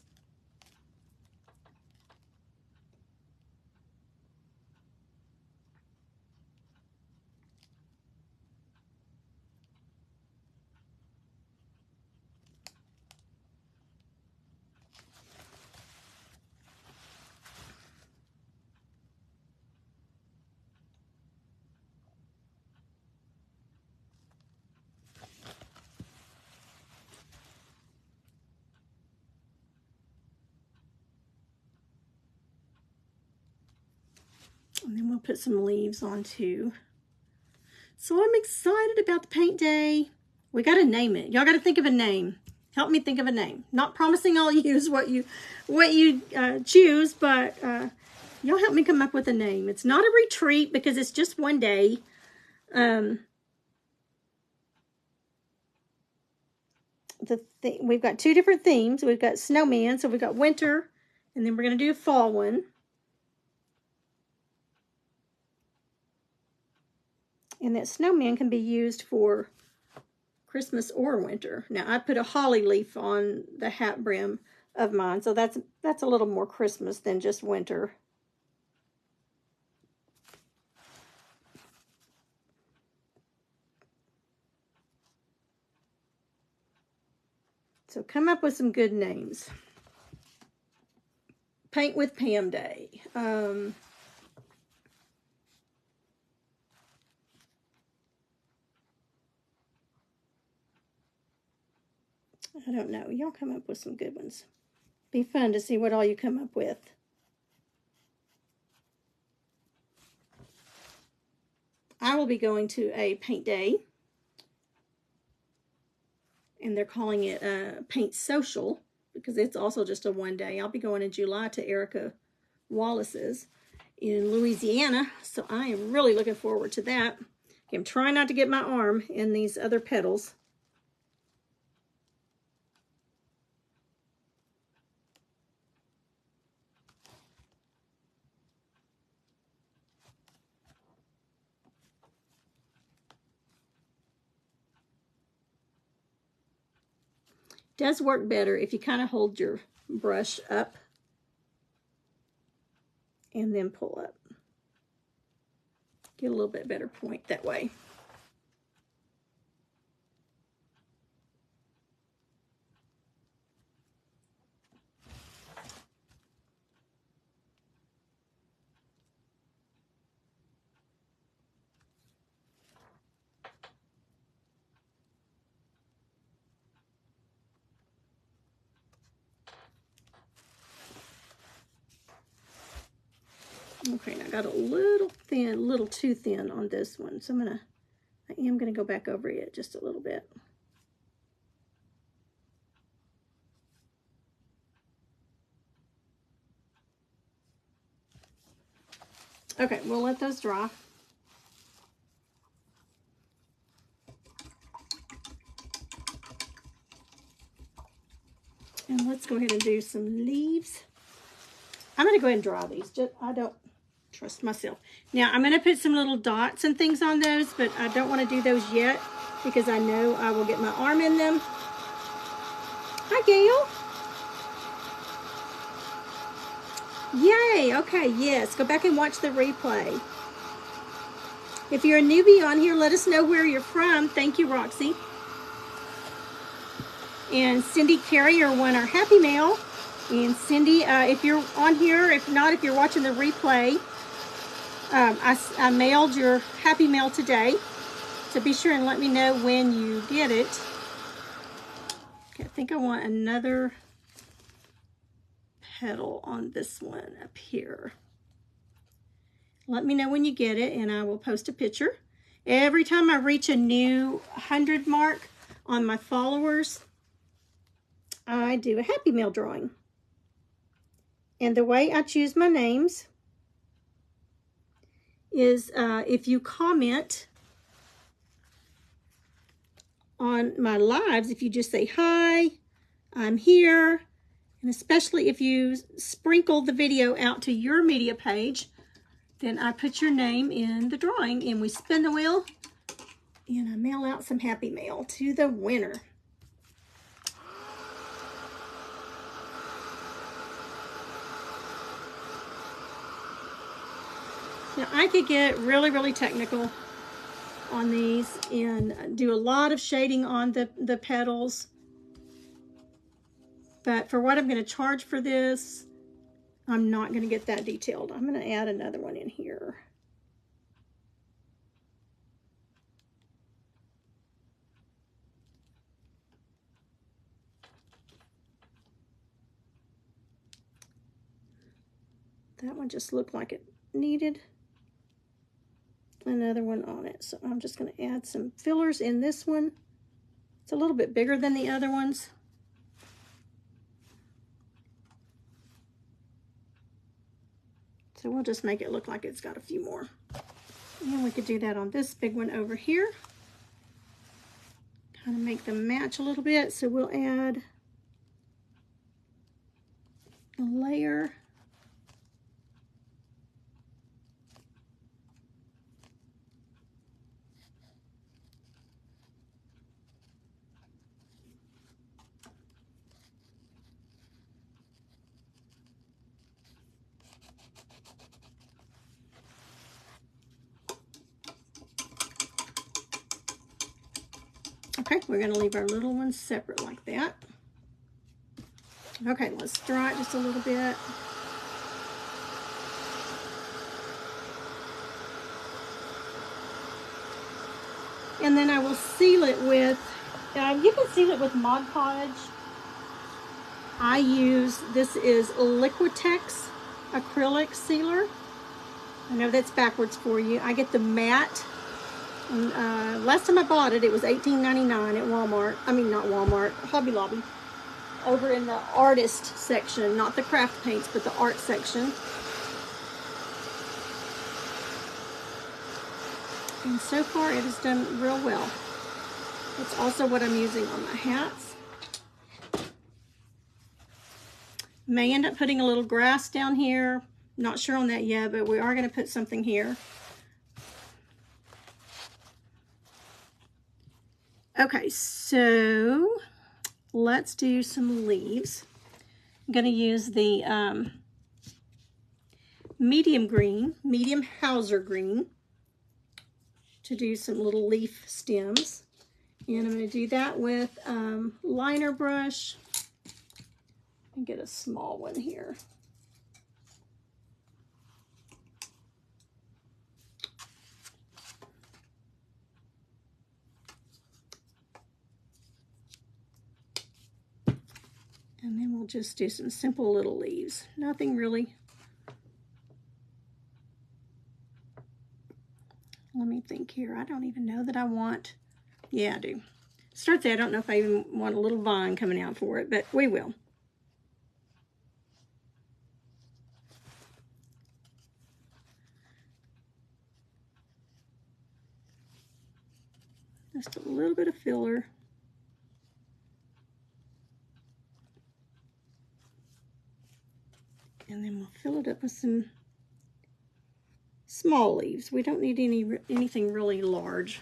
And then we'll put some leaves on too. So I'm excited about the paint day. We got to name it. Y'all got to think of a name. Help me think of a name. Not promising I'll use what you choose, but y'all help me come up with a name. It's not a retreat because it's just one day. We've got 2 different themes. We've got snowman, so we've got winter, and then we're going to do a fall one. And that snowman can be used for Christmas or winter. Now, I put a holly leaf on the hat brim of mine, so that's a little more Christmas than just winter. So come up with some good names. Paint with Pam Day. I don't know. Y'all come up with some good ones. Be fun to see what all you come up with. I will be going to a paint day, and they're calling it Paint Social because it's also just a one day. I'll be going in July to Erica Wallace's in Louisiana, so I am really looking forward to that. I'm trying not to get my arm in these other petals. Does work better if you kind of hold your brush up and then pull up. Get a little bit better point that way. Okay, now I got a little too thin on this one, so I am gonna go back over it just a little bit. Okay, we'll let those dry. And let's go ahead and do some leaves. I'm going to go ahead and draw these. I don't trust myself. Now, I'm going to put some little dots and things on those, but I don't want to do those yet because I know I will get my arm in them. Hi, Gail. Yay. Okay, yes. Go back and watch the replay. If you're a newbie on here, let us know where you're from. Thank you, Roxy. And Cindy Carrier won our Happy Mail. And Cindy, if you're on here, if not, if you're watching the replay, I mailed your Happy Mail today. So be sure and let me know when you get it. Okay, I think I want another petal on this one up here. Let me know when you get it, and I will post a picture. Every time I reach a new 100 mark on my followers, I do a Happy Mail drawing. And the way I choose my names is if you comment on my lives, if you just say, hi, I'm here, and especially if you sprinkle the video out to your media page, then I put your name in the drawing, and we spin the wheel, and I mail out some Happy Mail to the winner. Now, I could get really, really technical on these and do a lot of shading on the petals. But for what I'm going to charge for this, I'm not going to get that detailed. I'm going to add another one in here. That one just looked like it needed another one on it. So I'm just going to add some fillers in this one. It's a little bit bigger than the other ones. So we'll just make it look like it's got a few more. And we could do that on this big one over here. Kind of make them match a little bit. So we'll add a layer. Okay, we're going to leave our little ones separate like that. Okay, let's dry it just a little bit. And then I will seal it with, you can seal it with Mod Podge. I use, this is Liquitex acrylic sealer. I know that's backwards for you. I get the matte. Last time I bought it, it was $18.99 at Walmart. I mean, not Walmart, Hobby Lobby. Over in the artist section, not the craft paints, but the art section. And so far, it has done real well. It's also what I'm using on my hats. May end up putting a little grass down here. Not sure on that yet, but we are going to put something here. Okay, so let's do some leaves. I'm going to use the medium Hauser green to do some little leaf stems. And I'm going to do that with liner brush and get a small one here. And then we'll just do some simple little leaves. Nothing really. Let me think here. I don't even know that I want. Yeah, I do. Start there. I don't know if I even want a little vine coming out for it, but we will. Just a little bit of filler. And then we'll fill it up with some small leaves. We don't need anything really large.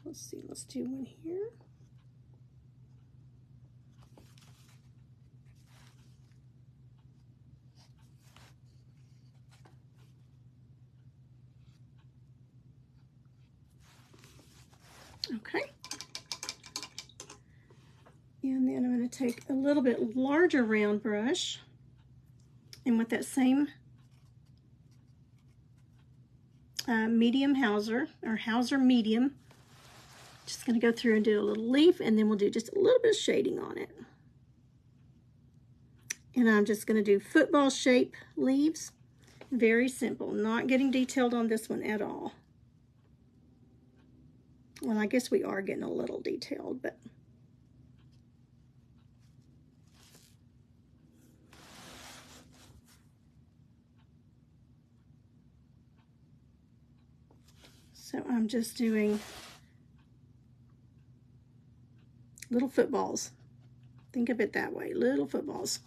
Let's see, let's do one here. Okay. And then I'm going to take a little bit larger round brush, and with that same medium Hauser, or Hauser medium, just going to go through and do a little leaf, and then we'll do just a little bit of shading on it. And I'm just going to do football shape leaves. Very simple, not getting detailed on this one at all. Well, I guess we are getting a little detailed, but so I'm just doing little footballs. Think of it that way, little footballs.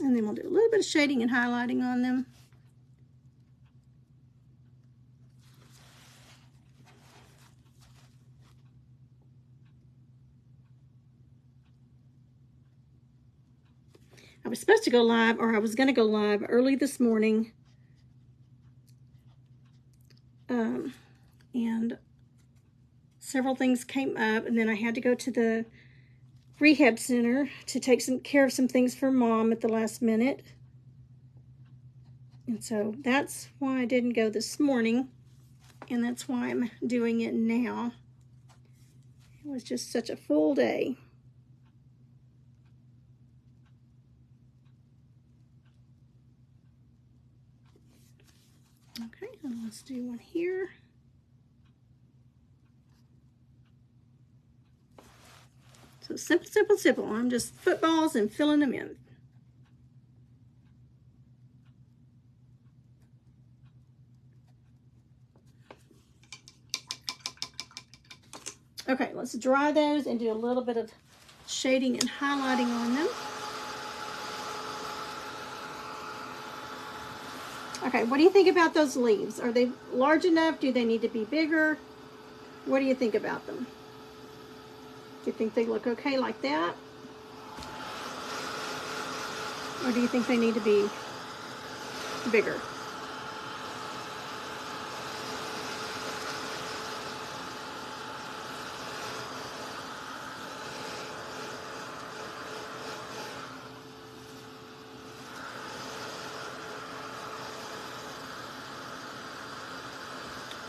And then we'll do a little bit of shading and highlighting on them. I was supposed to go live, or I was going to go live early this morning. And several things came up, and then I had to go to the rehab center to take care of some things for Mom at the last minute. And so that's why I didn't go this morning, and that's why I'm doing it now. It was just such a full day. Okay, and let's do one here. So simple, simple, simple. I'm just footballs and filling them in. Okay, let's dry those and do a little bit of shading and highlighting on them. Okay, what do you think about those leaves? Are they large enough? Do they need to be bigger? What do you think about them? Do you think they look okay like that? Or do you think they need to be bigger?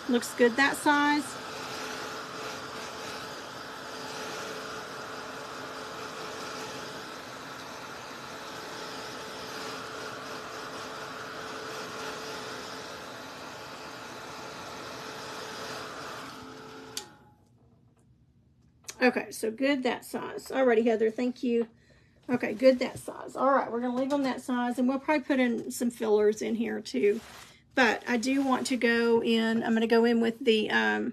Looks good that size. Okay, so good that size. Alrighty, Heather, thank you. Okay, good that size. All right, we're going to leave them that size, and we'll probably put in some fillers in here too. But I do want to go in, I'm going to go in with the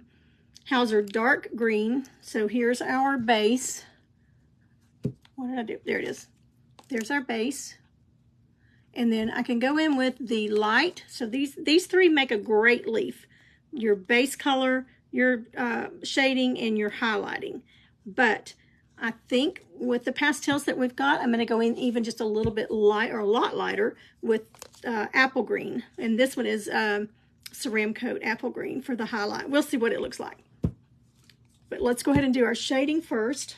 Hauser dark green. So here's our base. What did I do? There it is. There's our base. And then I can go in with the light. So these three make a great leaf. Your base color, your shading, and your highlighting. But I think with the pastels that we've got, I'm going to go in even just a little bit light, or a lot lighter, with apple green. And this one is Ceramcoat apple green for the highlight. We'll see what it looks like. But let's go ahead and do our shading first.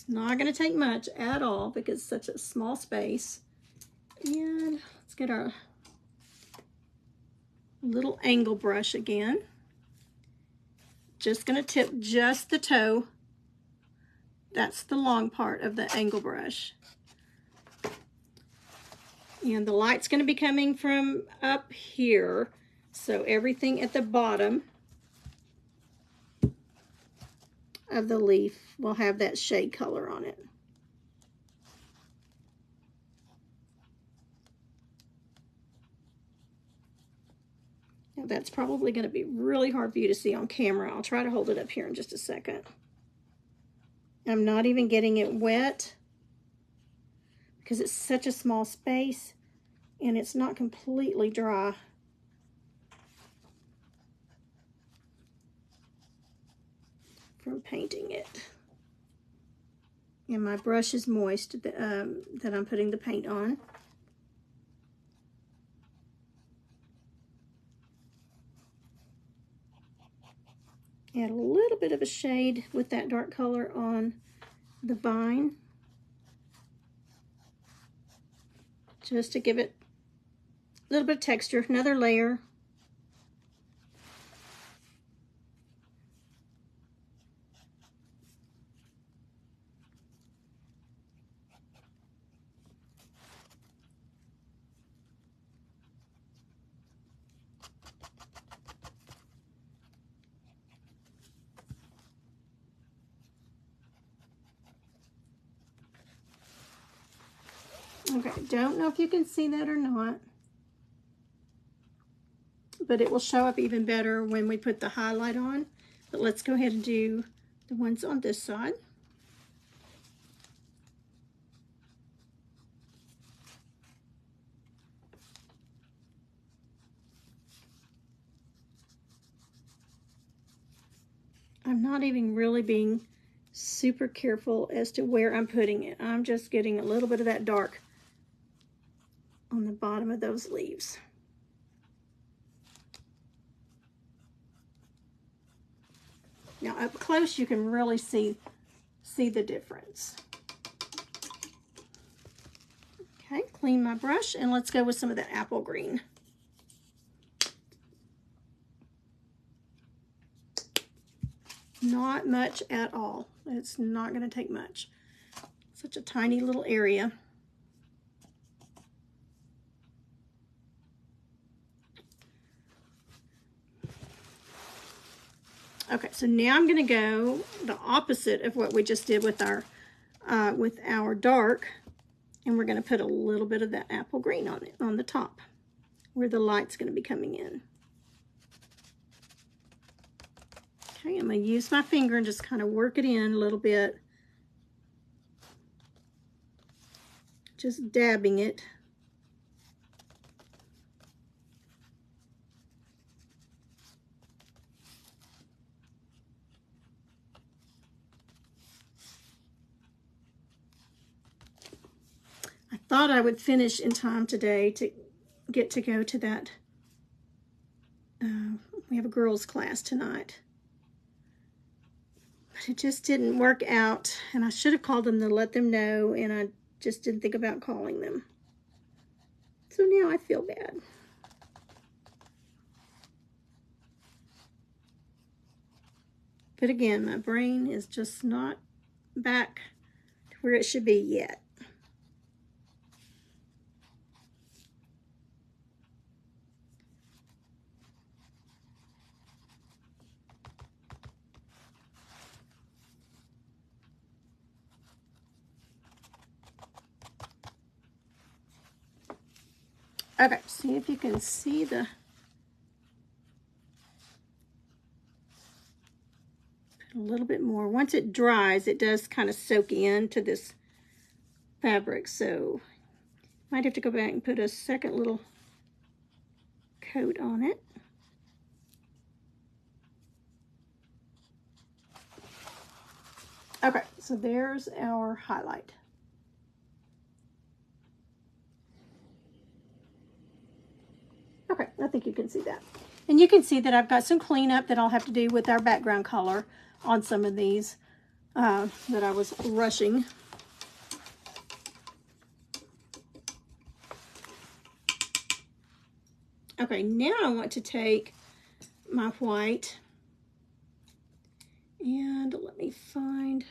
It's not going to take much at all because it's such a small space. And let's get our little angle brush again. Just going to tip just the toe. That's the long part of the angle brush. And the light's going to be coming from up here. So everything at the bottom of the leaf will have that shade color on it. Now that's probably going to be really hard for you to see on camera. I'll try to hold it up here in just a second. I'm not even getting it wet because it's such a small space and it's not completely dry. From painting it. And my brush is moist that I'm putting the paint on. Add a little bit of a shade with that dark color on the vine, just to give it a little bit of texture. Another layer. Okay, don't know if you can see that or not, but it will show up even better when we put the highlight on. But let's go ahead and do the ones on this side. I'm not even really being super careful as to where I'm putting it. I'm just getting a little bit of that dark on the bottom of those leaves. Now up close you can really see the difference. Okay, clean my brush and let's go with some of that apple green. Not much at all. It's not going to take much. Such a tiny little area. Okay, so now I'm going to go the opposite of what we just did with our dark, and we're going to put a little bit of that apple green on it, on the top, where the light's going to be coming in. Okay, I'm going to use my finger and just kind of work it in a little bit. Just dabbing it. I thought I would finish in time today to get to go to that. We have a girls' class tonight. But it just didn't work out, and I should have called them to let them know, and I just didn't think about calling them. So now I feel bad. But again, my brain is just not back to where it should be yet. Okay, see if you can see the, put a little bit more. Once it dries, it does kind of soak into this fabric, so might have to go back and put a second little coat on it. Okay, so there's our highlight. Okay, I think you can see that. And you can see that I've got some cleanup that I'll have to do with our background color on some of these. that I was rushing. Okay, now I want to take my white and let me find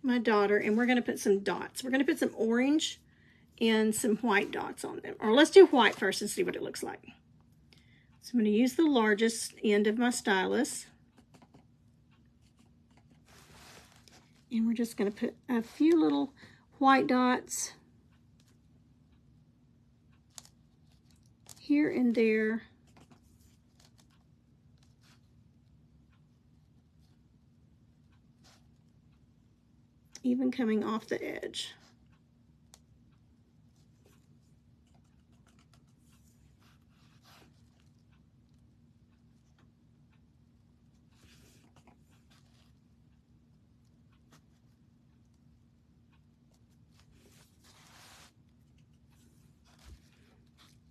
my daughter, and we're going to put some dots. We're going to put some orange and some white dots on them. Or let's do white first and see what it looks like. So I'm going to use the largest end of my stylus. And we're just going to put a few little white dots here and there. Even coming off the edge.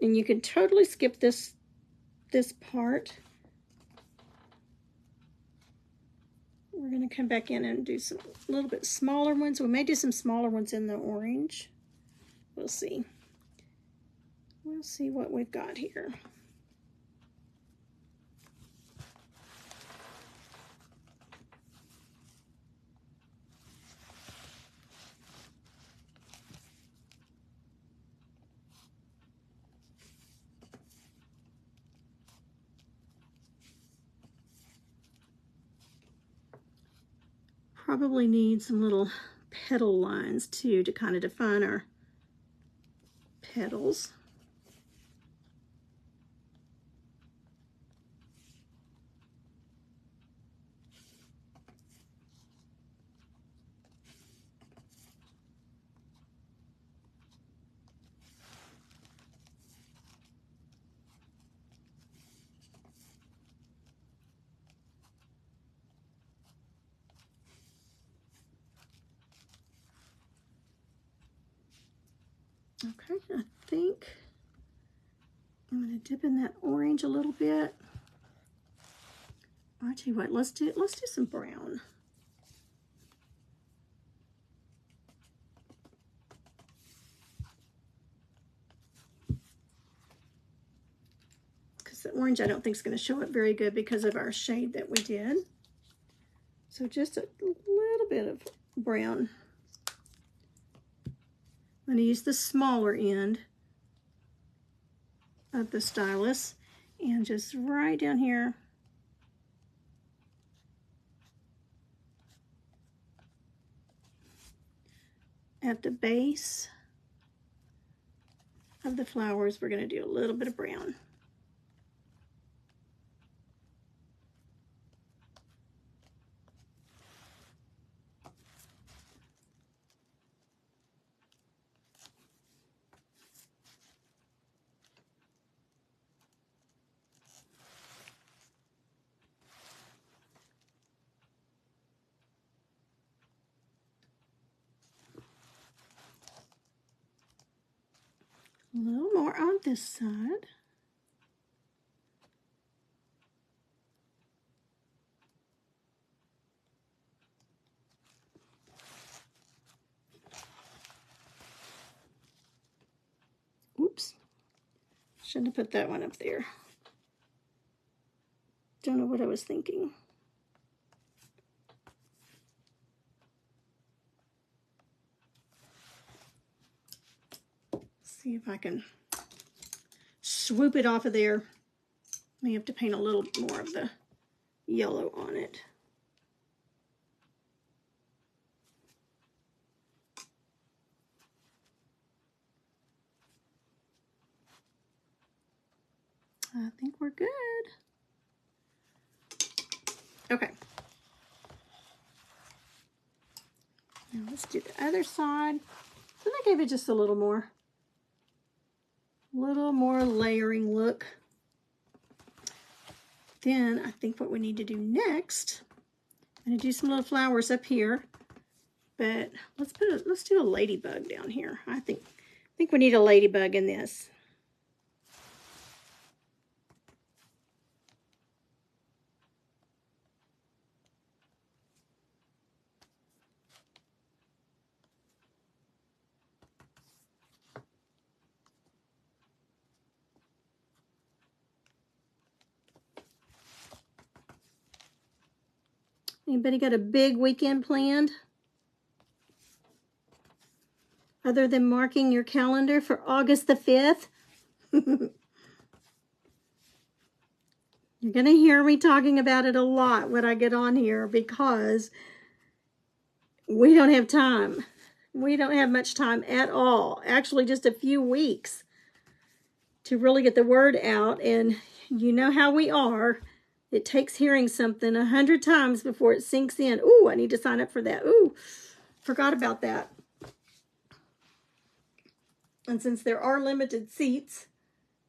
And you can totally skip this part. We're going to come back in and do some little bit smaller ones. We may do some smaller ones in the orange. We'll see. We'll see what we've got here. Probably need some little petal lines too to kind of define our petals. Okay, I think I'm going to dip in that orange a little bit. I tell you what, let's do some brown. Because the orange I don't think is going to show up very good because of our shade that we did. So just a little bit of brown. I'm going to use the smaller end of the stylus and just right down here at the base of the flowers, we're going to do a little bit of brown. A little more on this side. Oops. Shouldn't have put that one up there. Don't know what I was thinking. See if I can swoop it off of there. May have to paint a little more of the yellow on it. I think we're good. Okay. Now let's do the other side. Then I gave it just a little more layering look. Then I think what we need to do next, I'm going to do some little flowers up here, but let's do a ladybug down here. I think we need a ladybug in this. Anybody got a big weekend planned? Other than marking your calendar for August the 5th? You're going to hear me talking about it a lot when I get on here because we don't have time. We don't have much time at all. Actually, just a few weeks to really get the word out. And you know how we are. It takes hearing something 100 times before it sinks in. Ooh, I need to sign up for that. Ooh, forgot about that. And since there are limited seats,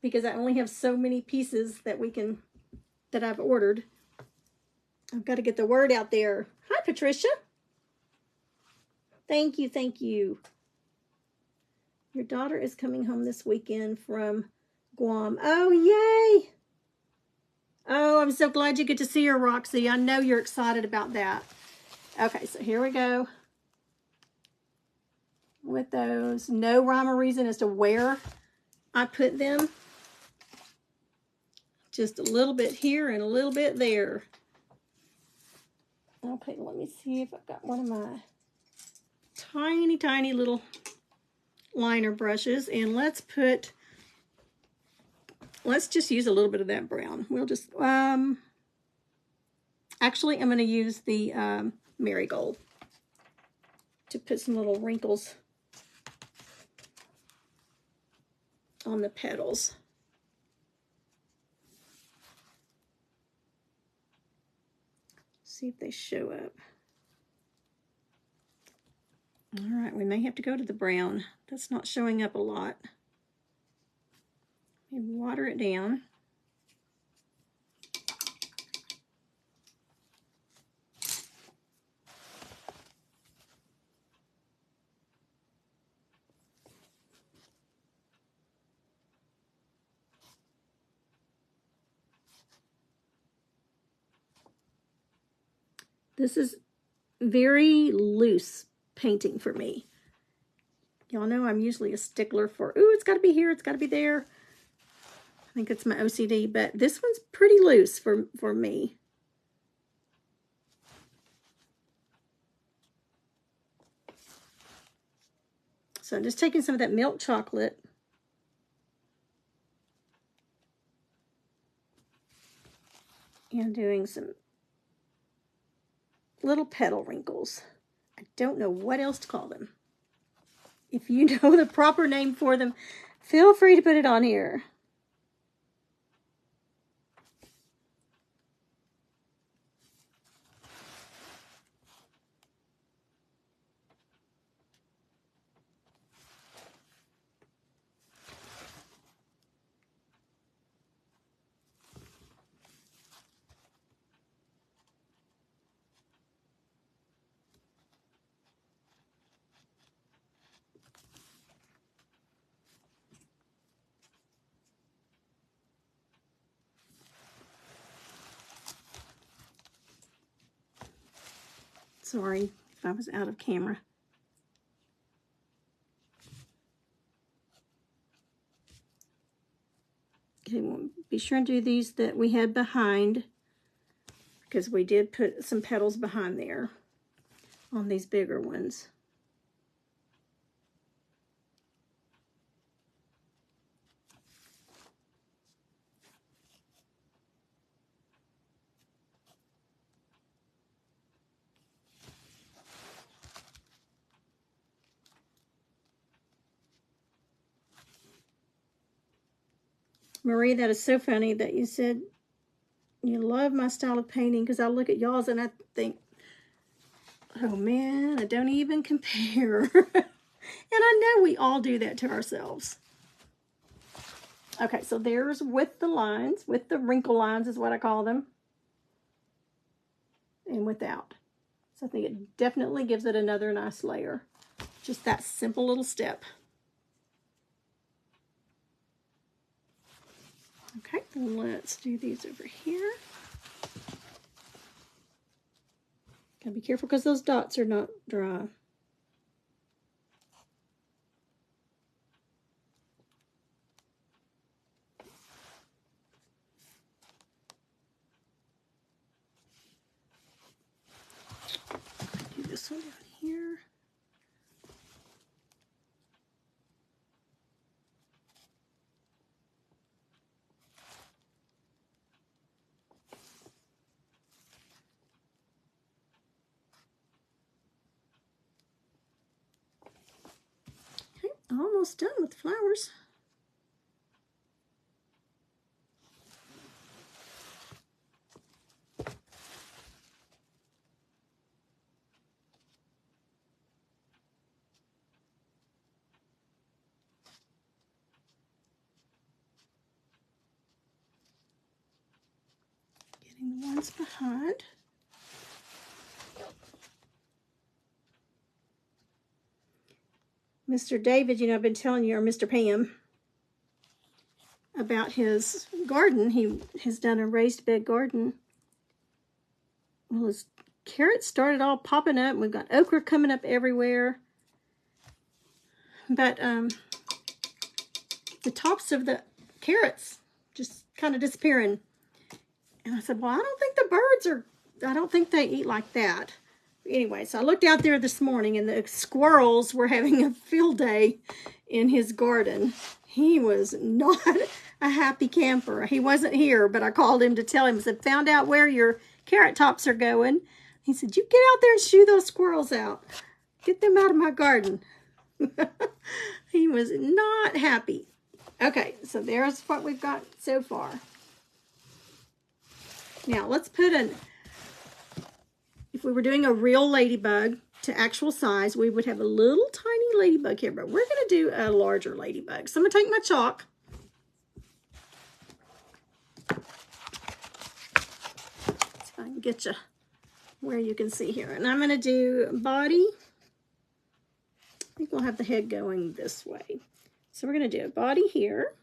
because I only have so many pieces that I've ordered, I've got to get the word out there. Hi, Patricia. Thank you, thank you. Your daughter is coming home this weekend from Guam. Oh, yay. Oh, I'm so glad you get to see her, Roxy. I know you're excited about that. Okay, so here we go with those. No rhyme or reason as to where I put them. Just a little bit here and a little bit there. Okay, let me see if I've got one of my tiny, tiny little liner brushes. And let's just use a little bit of that brown. We'll just, actually, I'm going to use the marigold to put some little wrinkles on the petals. See if they show up. All right, we may have to go to the brown. That's not showing up a lot. Maybe water it down. This is very loose painting for me. Y'all know I'm usually a stickler for, ooh, it's got to be here, it's got to be there. I think it's my OCD, but this one's pretty loose for me. So I'm just taking some of that milk chocolate and doing some little petal wrinkles. I don't know what else to call them. If you know the proper name for them, feel free to put it on here. Sorry if I was out of camera. Okay, we'll be sure and do these that we had behind, because we did put some petals behind there on these bigger ones. Marie, that is so funny that you said you love my style of painting, because I look at y'all's and I think, oh man, I don't even compare. And I know we all do that to ourselves. Okay, so there's with the lines, with the wrinkle lines is what I call them, and without. So I think it definitely gives it another nice layer. Just that simple little step. Okay, let's do these over here. Gotta be careful because those dots are not dry. one down here. Okay, almost done with the flowers. Getting the ones behind. Mr. David, you know, I've been telling you, or Mr. Pam, about his garden. He has done a raised bed garden. Well, his carrots started all popping up. We've got okra coming up everywhere. But the tops of the carrots just kind of disappearing. And I said, well, I don't think the birds are, I don't think they eat like that. Anyway, so I looked out there this morning and the squirrels were having a field day in his garden. He was not a happy camper. He wasn't here, but I called him to tell him. I said, found out where your carrot tops are going. He said, you get out there and shoo those squirrels out. Get them out of my garden. He was not happy. Okay, so there's what we've got so far. Now, let's put if we were doing a real ladybug to actual size, we would have a little tiny ladybug here, but we're going to do a larger ladybug. So I'm going to take my chalk. See if I can get you where you can see here. And I'm going to do body. I think we'll have the head going this way. So we're going to do a body here.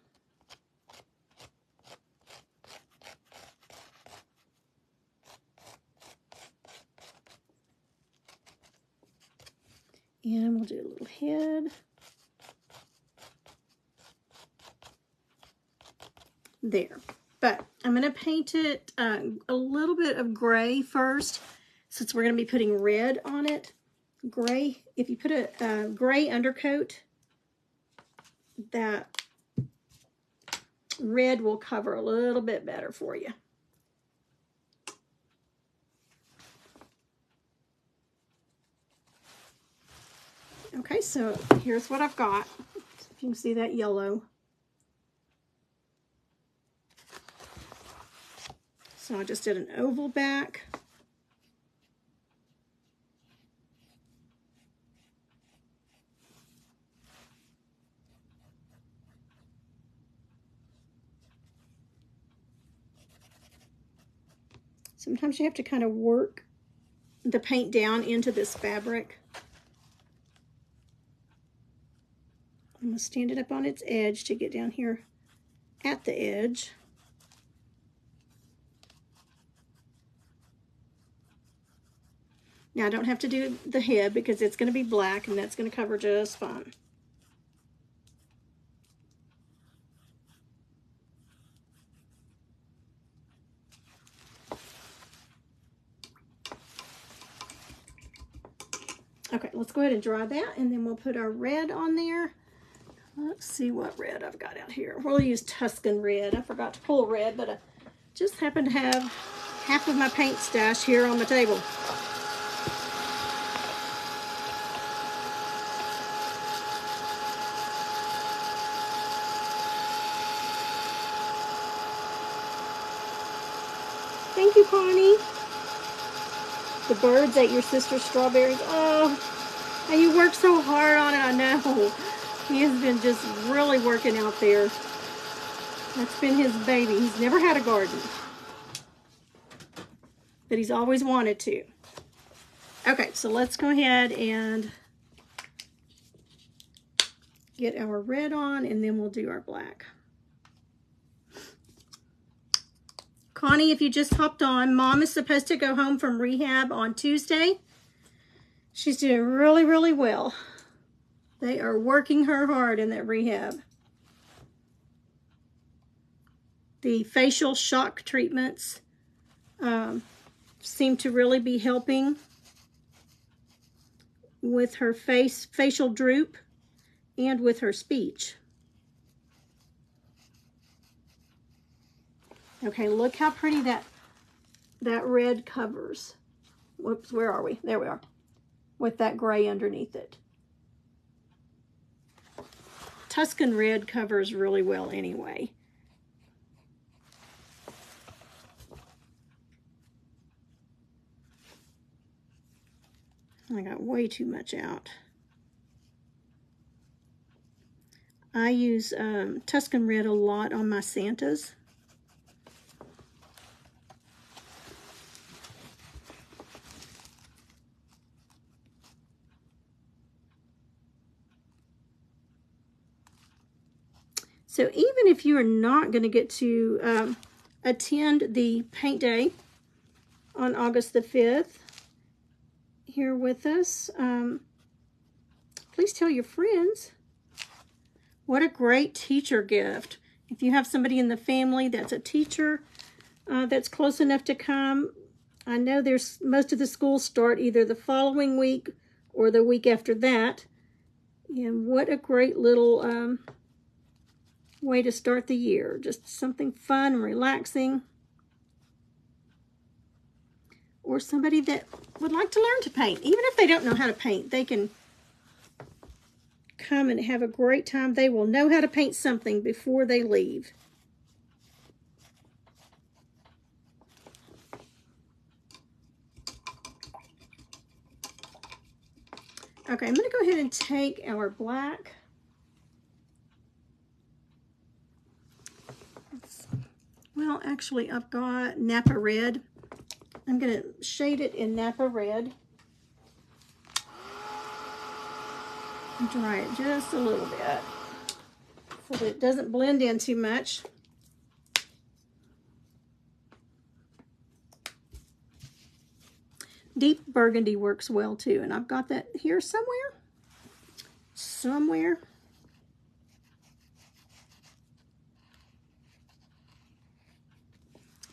And we'll do a little head. There. But I'm going to paint it a little bit of gray first, since we're going to be putting red on it. Gray, if you put a gray undercoat, that red will cover a little bit better for you. Okay, so here's what I've got. If you can see that yellow. So I just did an oval back. Sometimes you have to kind of work the paint down into this fabric. I'm going to stand it up on its edge to get down here at the edge. Now I don't have to do the head because it's going to be black and that's going to cover just fine. Okay, let's go ahead and dry that, and then we'll put our red on there. Let's see what red I've got out here. We'll use Tuscan red. I forgot to pull red, but I just happen to have half of my paint stash here on the table. Thank you, Connie. The birds ate your sister's strawberries. Oh, and you worked so hard on it, I know. He has been just really working out there. That's been his baby. He's never had a garden, but he's always wanted to. Okay, so let's go ahead and get our red on, and then we'll do our black. Connie, if you just hopped on, Mom is supposed to go home from rehab on Tuesday. She's doing really, really well. They are working her hard in that rehab. The facial shock treatments seem to really be helping. with her facial droop and with her speech. Okay, look how pretty that red covers. Whoops, where are we? There we are. With that gray underneath it. Tuscan red covers really well anyway. I got way too much out. I use Tuscan red a lot on my Santas. So even if you are not going to get to attend the paint day on August the 5th here with us, please tell your friends. What a great teacher gift. If you have somebody in the family that's a teacher that's close enough to come, I know there's most of the schools start either the following week or the week after that. And what a great little way to start the year. Just something fun and relaxing. Or somebody that would like to learn to paint. Even if they don't know how to paint, they can come and have a great time. They will know how to paint something before they leave. Okay, I'm going to go ahead and take our black. Well, actually, I've got Napa Red. I'm going to shade it in Napa Red. And dry it just a little bit so that it doesn't blend in too much. Deep burgundy works well too, and I've got that here somewhere.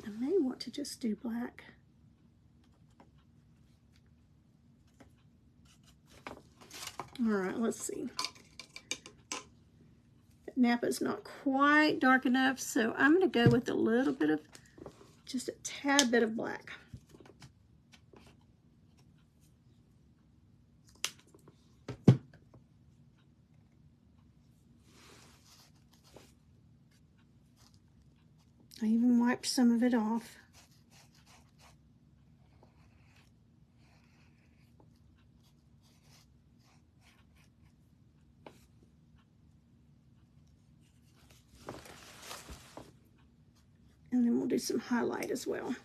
I may want to just do black. All right, let's see. Napa's not quite dark enough, so I'm going to go with a little bit of, just a tad bit of black. I even wiped some of it off. And then we'll do some highlight as well.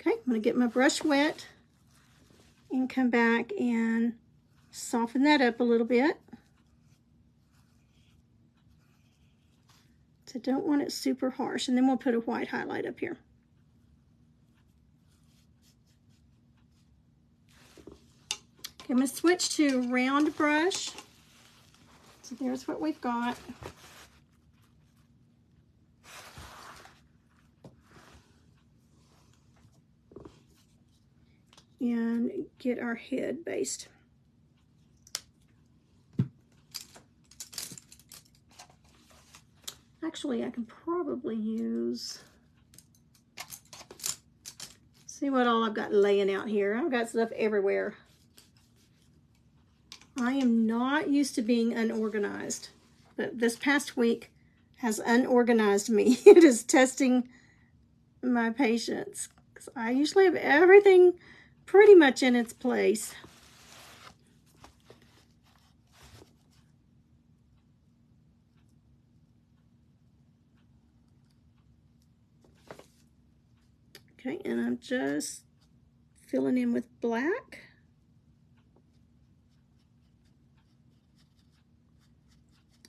Okay, I'm going to get my brush wet and come back and soften that up a little bit. So don't want it super harsh. And then we'll put a white highlight up here. Okay, I'm going to switch to round brush. So there's what we've got. And get our head based. Actually, I can probably use, see what all I've got laying out here. I've got stuff everywhere. I am not used to being unorganized, but this past week has unorganized me. It is testing my patience, because I usually have everything pretty much in its place. Okay, and I'm just filling in with black.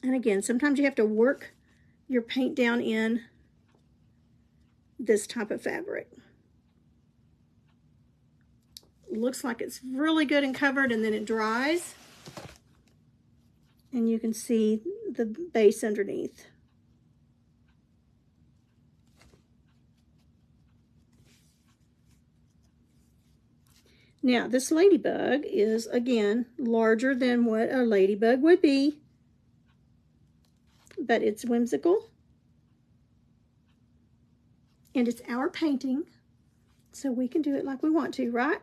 And again, sometimes you have to work your paint down in this type of fabric. Looks like it's really good and covered, and then it dries. And you can see the base underneath. Now, this ladybug is, again, larger than what a ladybug would be, but it's whimsical. And it's our painting, so we can do it like we want to, right?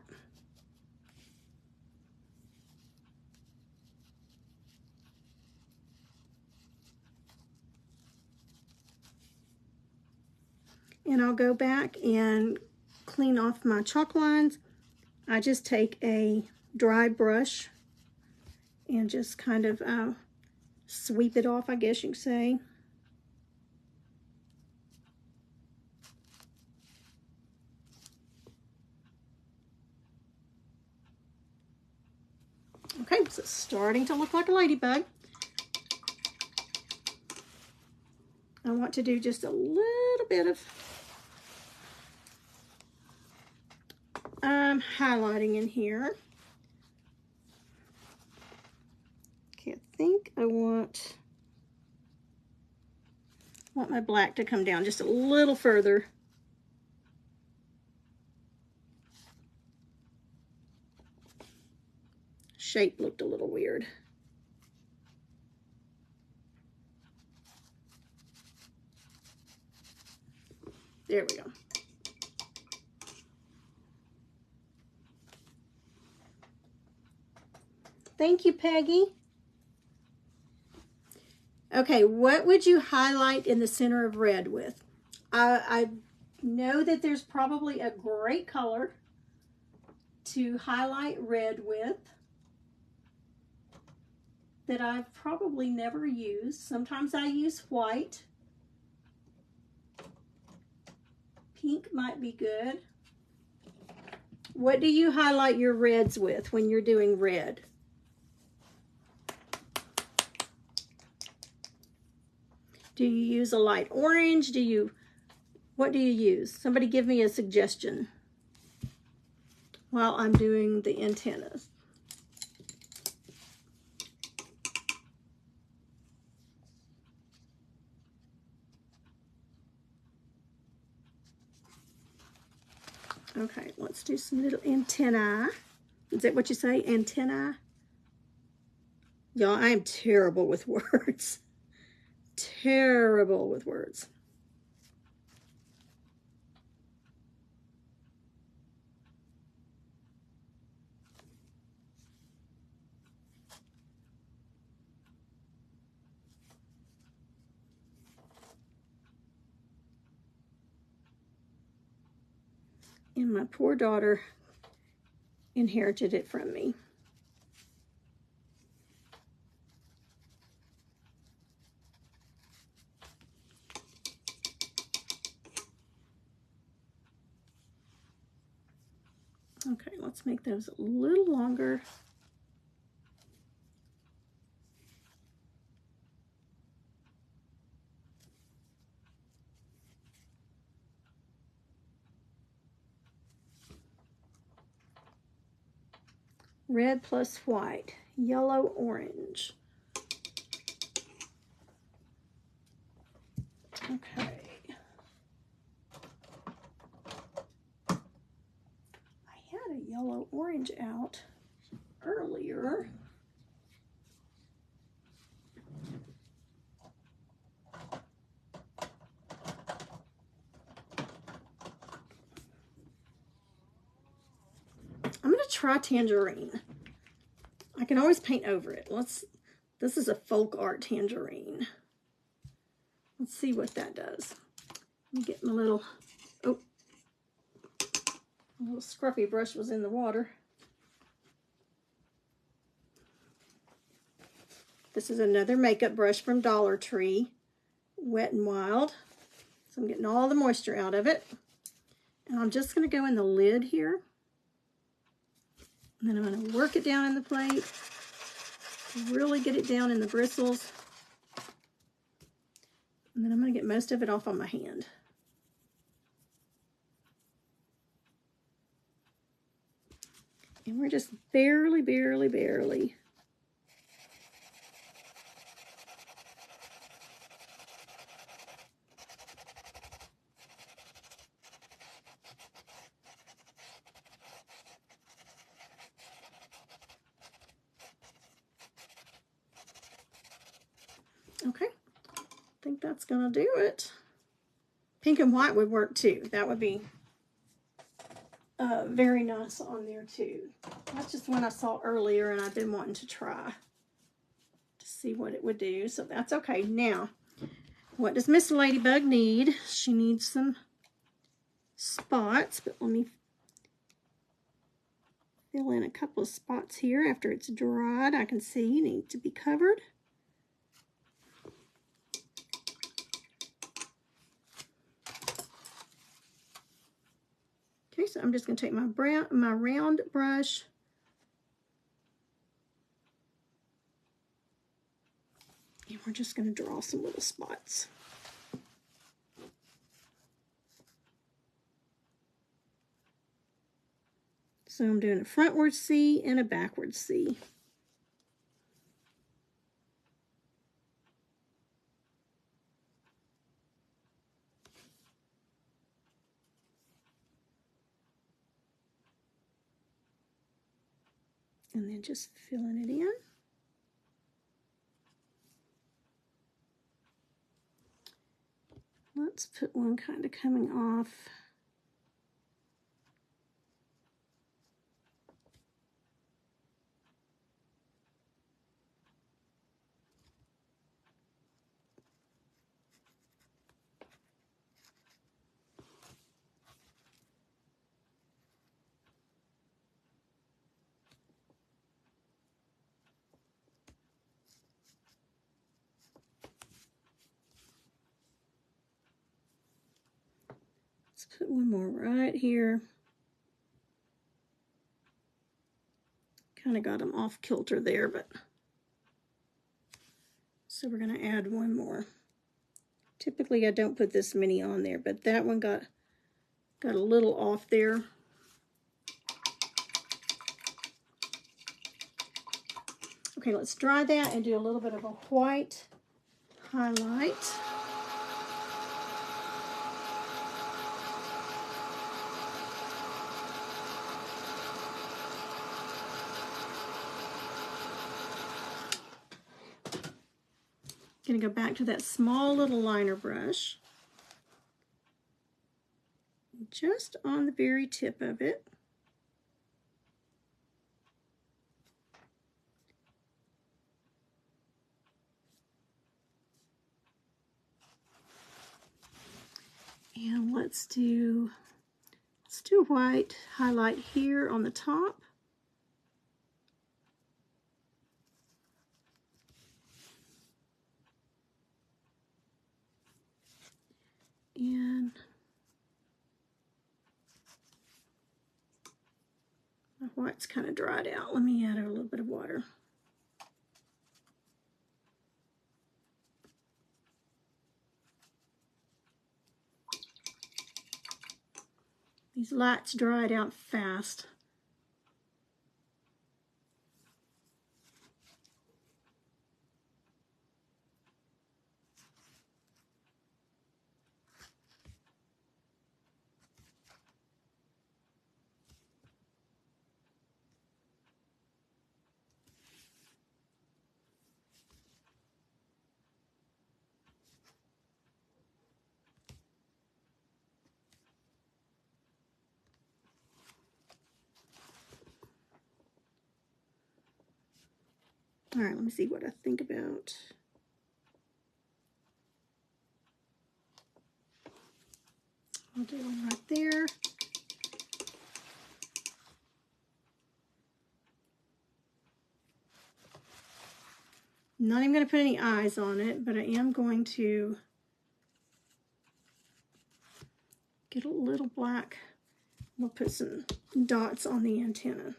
And I'll go back and clean off my chalk lines. I just take a dry brush and just kind of sweep it off, I guess you could say. Okay, so it's starting to look like a ladybug. I want to do just a little bit of highlighting in here. Okay, I think I want my black to come down just a little further. Shape looked a little weird. There we go. Thank you, Peggy. Okay, what would you highlight in the center of red with? I know that there's probably a great color to highlight red with that I've probably never used. Sometimes I use white. Pink might be good. What do you highlight your reds with when you're doing red? Do you use a light orange? What do you use? Somebody give me a suggestion while I'm doing the antennas. Okay, let's do some little antennae. Is that what you say, antennae? Y'all, I am terrible with words. Terrible with words. And my poor daughter inherited it from me. Okay, let's make those a little longer. Red plus white, yellow, orange. Okay. I had a yellow orange out earlier. I'm going to try tangerine. I can always paint over it. This is a folk art tangerine. Let's see what that does. Let me get my little, oh, my little scruffy brush was in the water. This is another makeup brush from Dollar Tree, Wet n Wild. So I'm getting all the moisture out of it. And I'm just going to go in the lid here. And then I'm going to work it down in the plate. Really get it down in the bristles. And then I'm going to get most of it off on my hand. And we're just barely. Okay, I think that's gonna do it. Pink and white would work too. That would be very nice on there too. That's just one I saw earlier and I've been wanting to try to see what it would do. So that's okay. Now, what does Miss Ladybug need? She needs some spots, but let me fill in a couple of spots here after it's dried. I can see need to be covered. Okay, so I'm just going to take my round brush and we're just going to draw some little spots. So I'm doing a frontward C and a backward C. And then just filling it in. Let's put one kind of coming off. Let's put one more right here. Kind of got them off kilter there, but so we're going to add one more. Typically I don't put this many on there, but that one got a little off there. Okay, let's dry that and do a little bit of a white highlight. Gonna go back to that small little liner brush, just on the very tip of it. And let's do white highlight here on the top. And my white's kind of dried out. Let me add a little bit of water. These lights dried out fast. All right, let me see what I think about. I'll do one right there. I'm not even going to put any eyes on it, but I am going to get a little black. We'll put some dots on the antenna.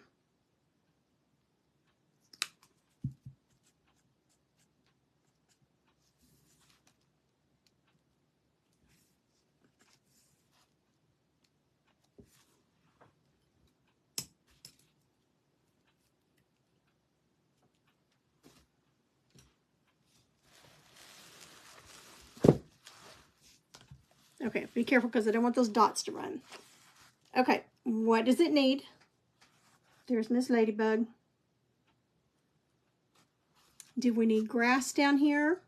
Okay, be careful because I don't want those dots to run. Okay, what does it need? There's Miss Ladybug. Do we need grass down here?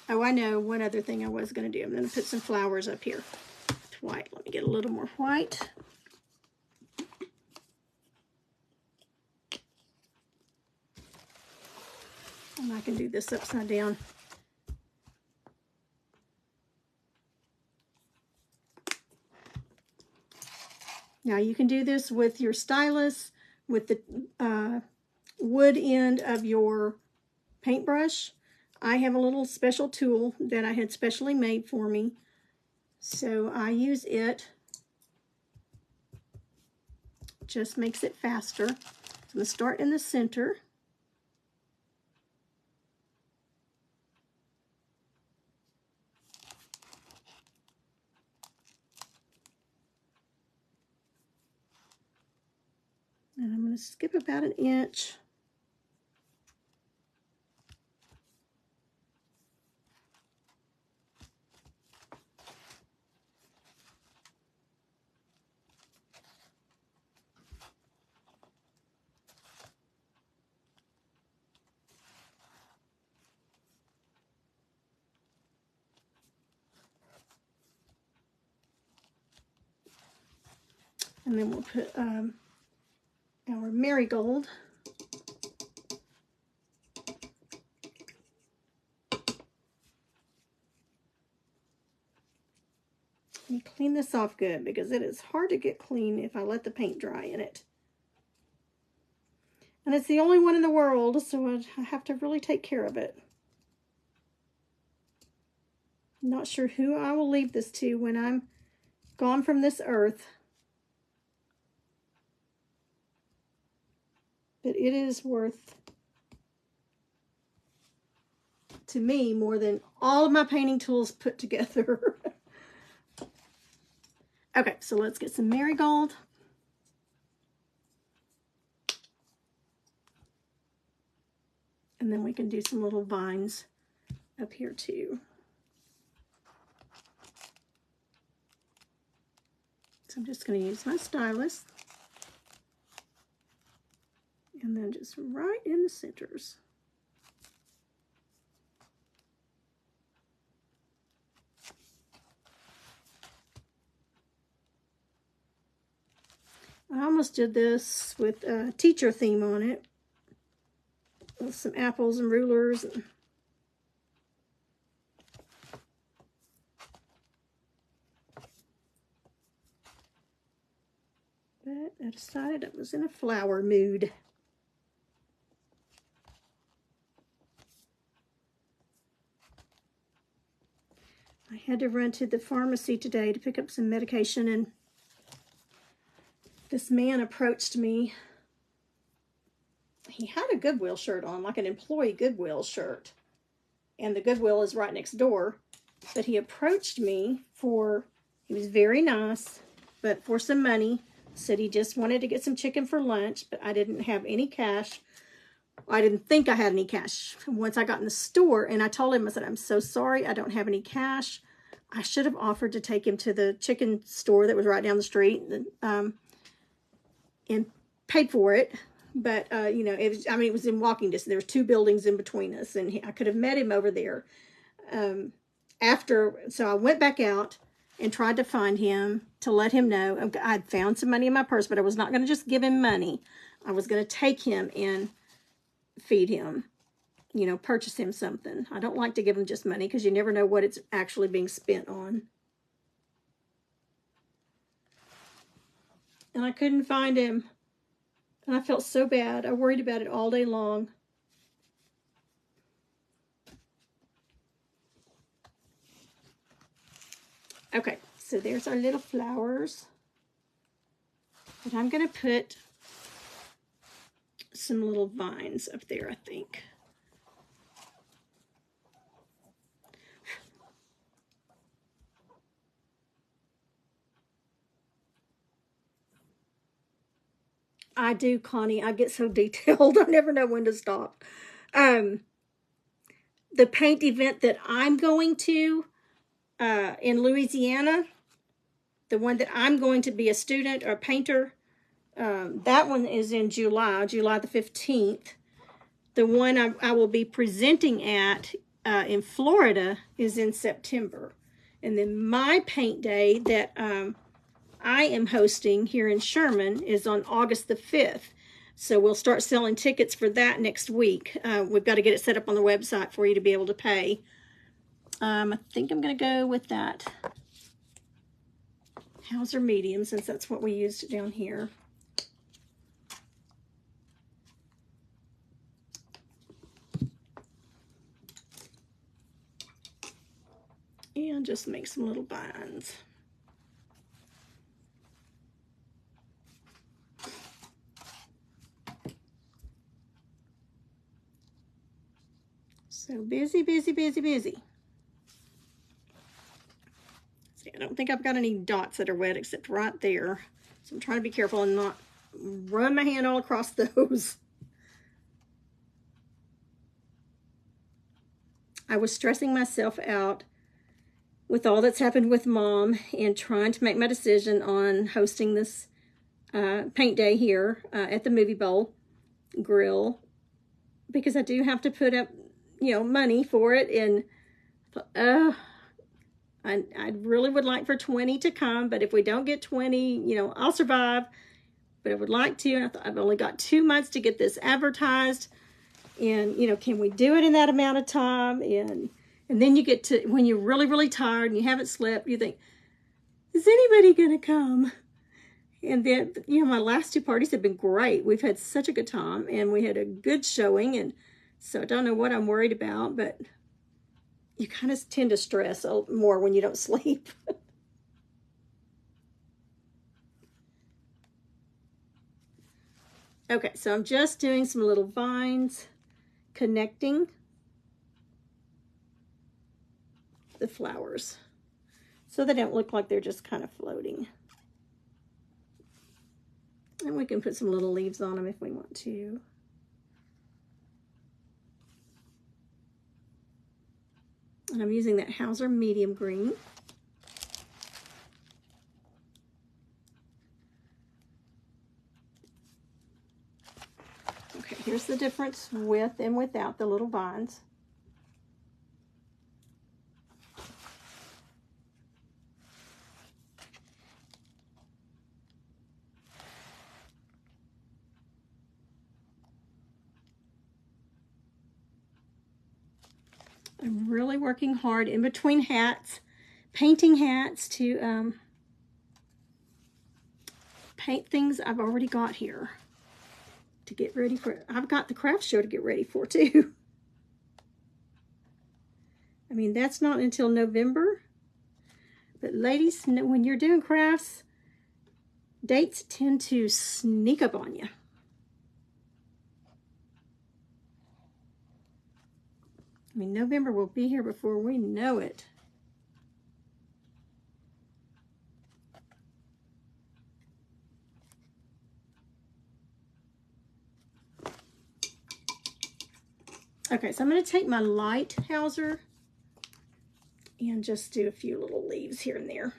Oh, I know one other thing I was going to do. I'm going to put some flowers up here. White. Let me get a little more white. And I can do this upside down. Now you can do this with your stylus, with the wood end of your paintbrush. I have a little special tool that I had specially made for me. So I use it. Just makes it faster. So I'm going to start in the center. And I'm going to skip about an inch. And then we'll put our marigold. And clean this off good because it is hard to get clean if I let the paint dry in it. And it's the only one in the world, so I have to really take care of it. I'm not sure who I will leave this to when I'm gone from this earth. But it is worth, to me, more than all of my painting tools put together. Okay, so let's get some marigold. And then we can do some little vines up here too. So I'm just going to use my stylus. And then just right in the centers. I almost did this with a teacher theme on it. With some apples and rulers. But I decided I was in a flower mood. I had to run to the pharmacy today to pick up some medication, and this man approached me. He had a Goodwill shirt on, like an employee Goodwill shirt. And the Goodwill is right next door. But he approached me he was very nice, but for some money. Said he just wanted to get some chicken for lunch, but I didn't have any cash. I didn't think I had any cash. Once I got in the store, and I told him, I said, I'm so sorry, I don't have any cash. I should have offered to take him to the chicken store that was right down the street, and paid for it. But, you know, it was in walking distance. There was 2 buildings in between us, and I could have met him over there. So I went back out and tried to find him to let him know. I'd found some money in my purse, but I was not going to just give him money. I was going to take him and feed him, you know, purchase him something. I don't like to give him just money because you never know what it's actually being spent on. And I couldn't find him. And I felt so bad. I worried about it all day long. Okay, so there's our little flowers. But I'm going to put some little vines up there, I think. I do, Connie. I get so detailed. I never know when to stop. The paint event that I'm going to in Louisiana, the one that I'm going to be a student or a painter, that one is in July the 15th. The one I will be presenting at in Florida is in September. And then my paint day that I am hosting here in Sherman is on August the 5th. So we'll start selling tickets for that next week. We've got to get it set up on the website for you to be able to pay. I think I'm going to go with that Hauser medium since that's what we used down here. And just make some little vines. So busy, busy, busy, busy. See, I don't think I've got any dots that are wet except right there. So I'm trying to be careful and not run my hand all across those. I was stressing myself out with all that's happened with Mom and trying to make my decision on hosting this paint day here at the Movie Bowl Grill, because I do have to put up, you know, money for it. And I really would like for 20 to come, but if we don't get 20, you know, I'll survive. But I would like to, and I thought I've only got 2 months to get this advertised. And, you know, can we do it in that amount of time? And then you get to, when you're really, really tired and you haven't slept, you think, is anybody going to come? And then, you know, my last 2 parties have been great. We've had such a good time, and we had a good showing. And so I don't know what I'm worried about, but you kind of tend to stress more when you don't sleep. Okay, so I'm just doing some little vines connecting the flowers so they don't look like they're just kind of floating. And we can put some little leaves on them if we want to. And I'm using that Hauser medium green. Okay, here's the difference with and without the little vines. I'm really working hard in between hats, painting hats to paint things I've already got here to get ready for, I've got the craft show to get ready for too. I mean, that's not until November, but ladies, when you're doing crafts, dates tend to sneak up on you. I mean, November will be here before we know it. Okay, so I'm going to take my light Hauser and just do a few little leaves here and there.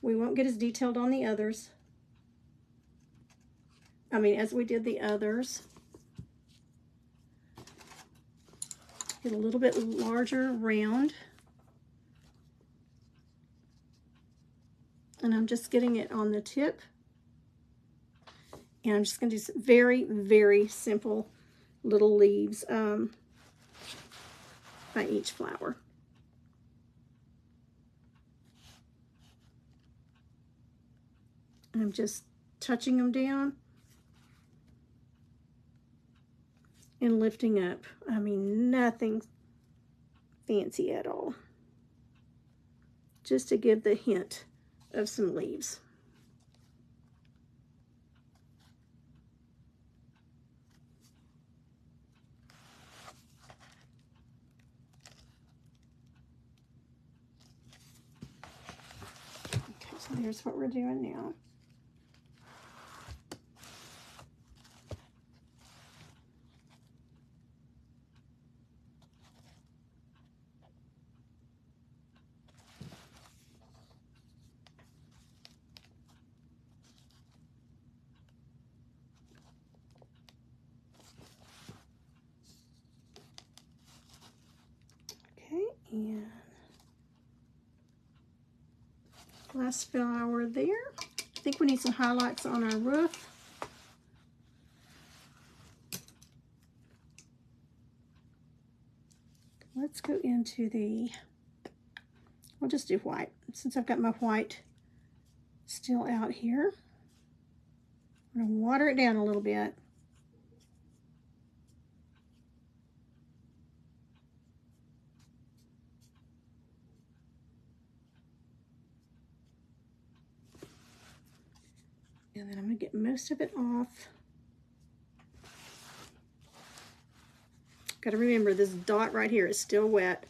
We won't get as detailed on the others. I mean, as we did the others. Get a little bit larger round. And I'm just getting it on the tip. And I'm just going to do some very, very simple little leaves by each flower. I'm just touching them down and lifting up. I mean, nothing fancy at all. Just to give the hint of some leaves. Okay, so here's what we're doing now. Last flower there. I think we need some highlights on our roof. Let's go into the, we'll just do white. Since I've got my white still out here, I'm going to water it down a little bit. And then I'm going to get most of it off. Got to remember this dot right here is still wet.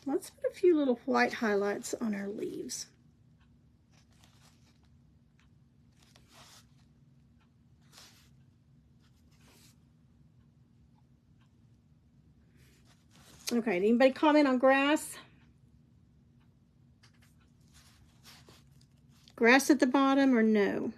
Let's put a few little white highlights on our leaves. Okay, anybody comment on grass? Grass at the bottom or no?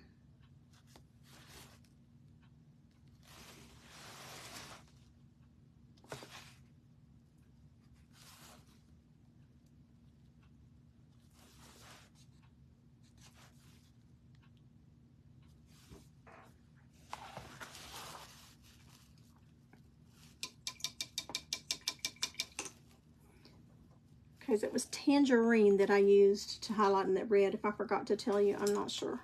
Because it was tangerine that I used to highlight in that red. If I forgot to tell you, I'm not sure.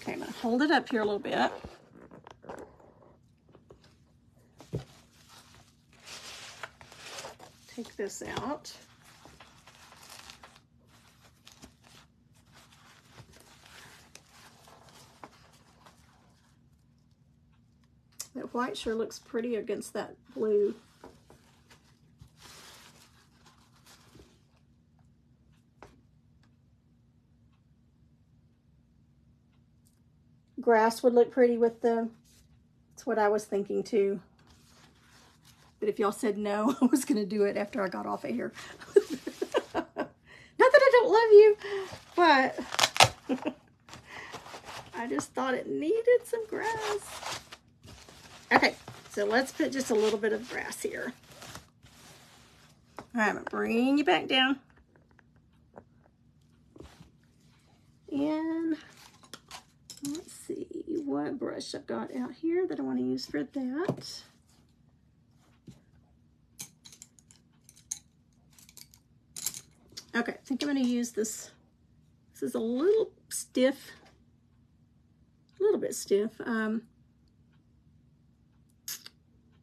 Okay, I'm going to hold it up here a little bit. Take this out. That white sure looks pretty against that blue. Grass would look pretty with the, that's what I was thinking too. But if y'all said no, I was going to do it after I got off of here. Not that I don't love you, but I just thought it needed some grass. Okay, so let's put just a little bit of grass here. All right, I'm going to bring you back down. And let's see what brush I've got out here that I want to use for that. Okay, I think I'm going to use this. This is a little stiff, a little bit stiff.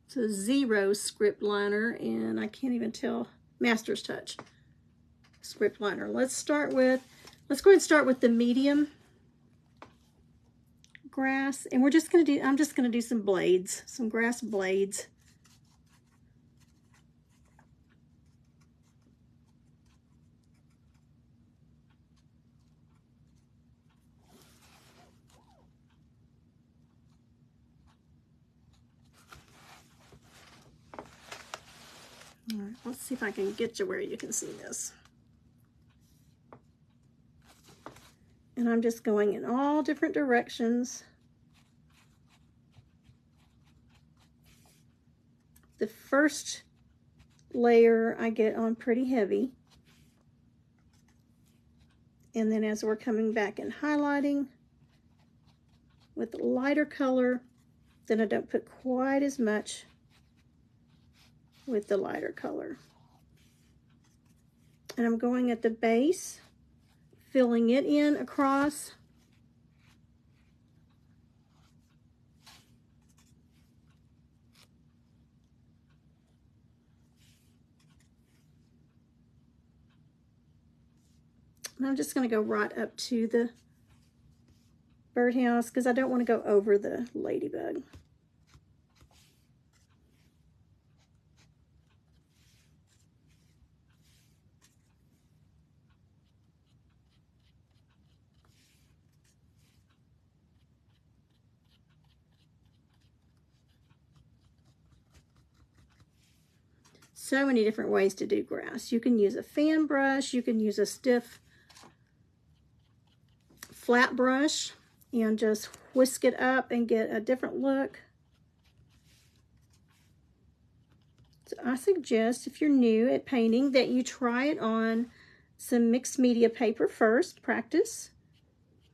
It's a 0 script liner, and I can't even tell, Master's Touch script liner. Let's go ahead and start with the medium grass, and we're just going to do, I'm just going to do some blades, some grass blades. All right, let's see if I can get you where you can see this. And I'm just going in all different directions. The first layer I get on pretty heavy. And then as we're coming back and highlighting with lighter color, then I don't put quite as much with the lighter color. And I'm going at the base, filling it in across. And I'm just going to go right up to the birdhouse because I don't want to go over the ladybug. so many different ways to do grass. You can use a fan brush, you can use a stiff flat brush and just whisk it up and get a different look. So I suggest, if you're new at painting, that you try it on some mixed media paper first, practice.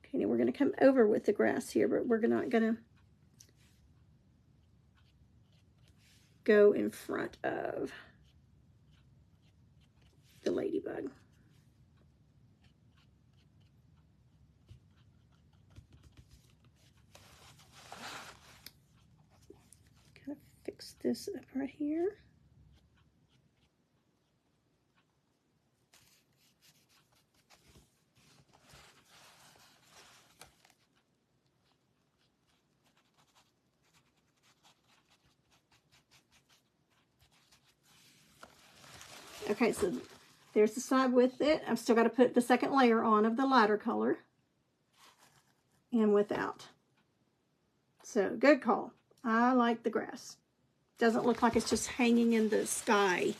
Okay, now we're going to come over with the grass here, but we're not going to go in front of the ladybug. Kind of fix this up right here. Okay, so there's the side with it. I've still got to put the second layer on of the lighter color and without. So good call. I like the grass. Doesn't look like it's just hanging in the sky.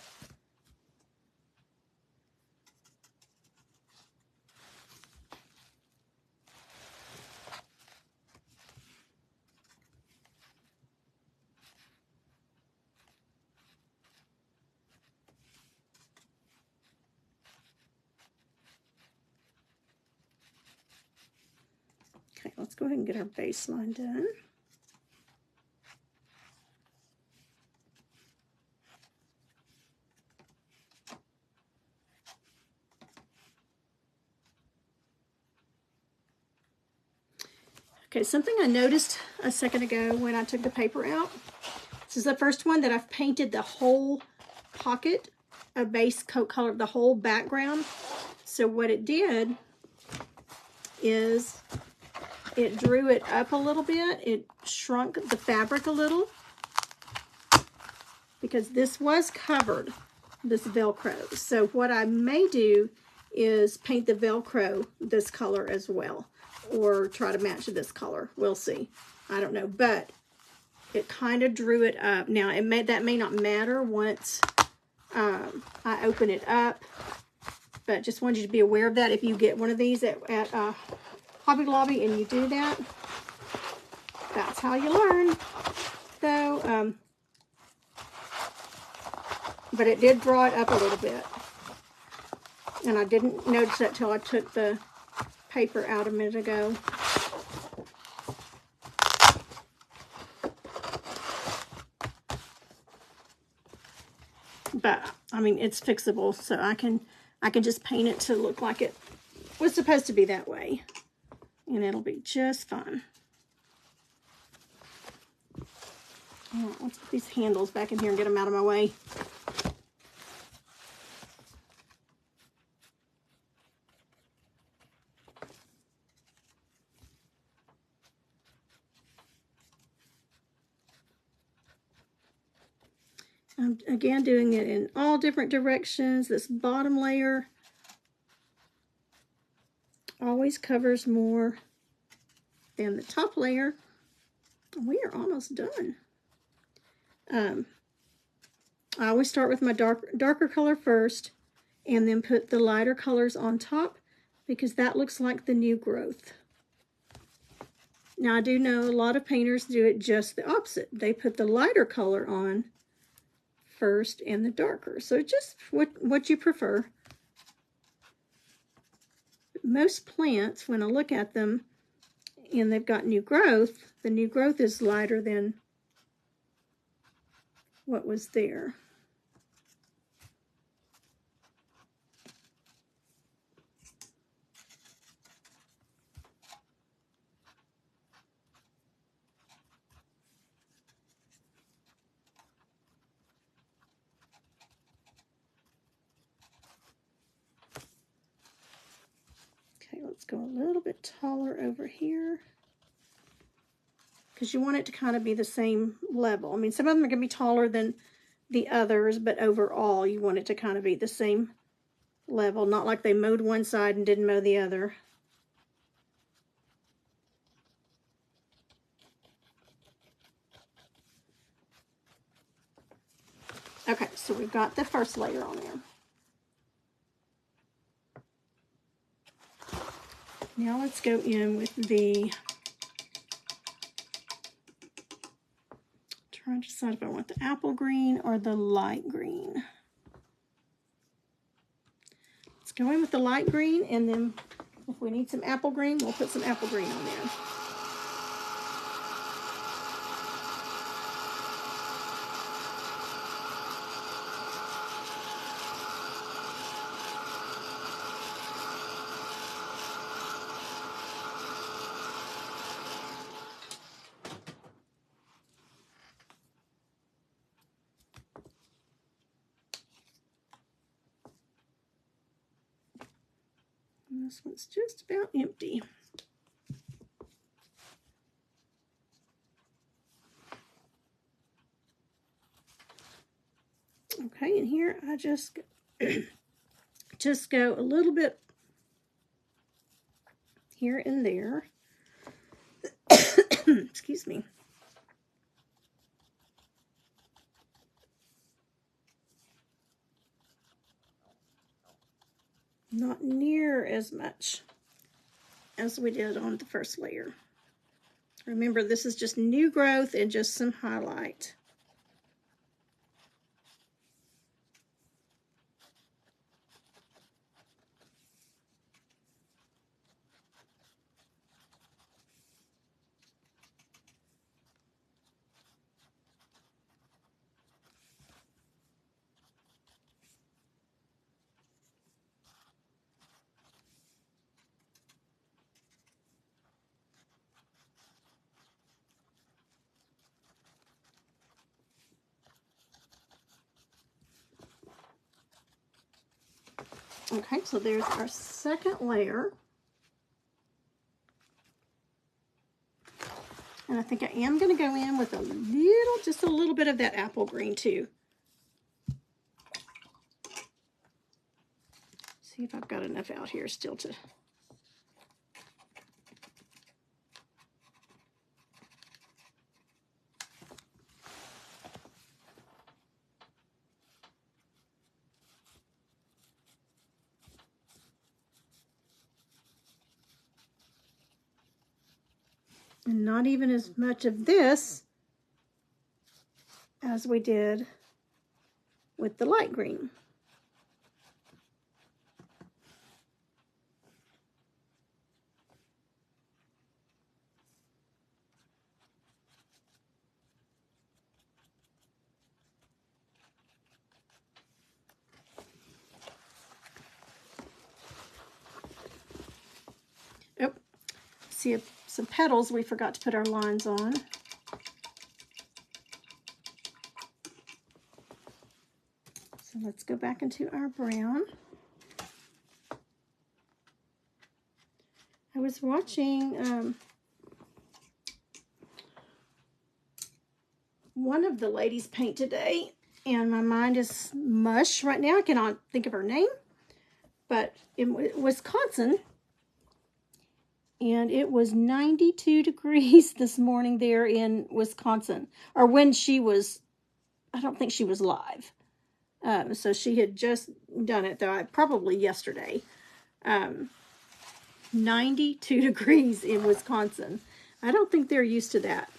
Okay, let's go ahead and get our baseline done. Okay, something I noticed a second ago when I took the paper out. This is the first one that I've painted the whole pocket a base coat color, the whole background. So what it did is it drew it up a little bit. It shrunk the fabric a little because this was covered, this Velcro. So what I may do is paint the Velcro this color as well, or try to match this color. We'll see. I don't know, but it kind of drew it up. Now that may not matter once I open it up, but just wanted you to be aware of that. If you get one of these at Hobby Lobby and you do that, that's how you learn. So, but it did draw it up a little bit, and I didn't notice that till I took the paper out a minute ago. But I mean, it's fixable, so I can just paint it to look like it was supposed to be that way, and it'll be just fine. All right, let's put these handles back in here and get them out of my way. I'm again doing it in all different directions. This bottom layer always covers more than the top layer. We are almost done. I always start with my darker color first and then put the lighter colors on top because that looks like the new growth. Now I do know a lot of painters do it just the opposite. They put the lighter color on first and the darker. So just what you prefer. Most plants, when I look at them and they've got new growth, the new growth is lighter than what was there. Okay, let's go a little bit taller over here because you want it to kind of be the same level. I mean, some of them are going to be taller than the others, but overall you want it to kind of be the same level, not like they mowed one side and didn't mow the other. Okay, so we've got the first layer on there. Now let's go in with the, trying to decide if I want the apple green or the light green. Let's go in with the light green, and then if we need some apple green, we'll put some apple green on there. And this one's just about empty. Okay, and here I just go a little bit here and there. Excuse me. Not near as much as we did on the first layer. Remember, this is just new growth and just some highlight. Okay, so there's our second layer. And I think I am going to go in with just a little bit of that apple green too. See if I've got enough out here still to... And not even as much of this as we did with the light green. Oh, see some petals we forgot to put our lines on. So let's go back into our brown. I was watching one of the ladies paint today, and my mind is mush right now. I cannot think of her name, but in Wisconsin, and it was 92 degrees this morning there in Wisconsin, or when she was, I don't think she was live. So she had just done it, though, probably yesterday. 92 degrees in Wisconsin. I don't think they're used to that.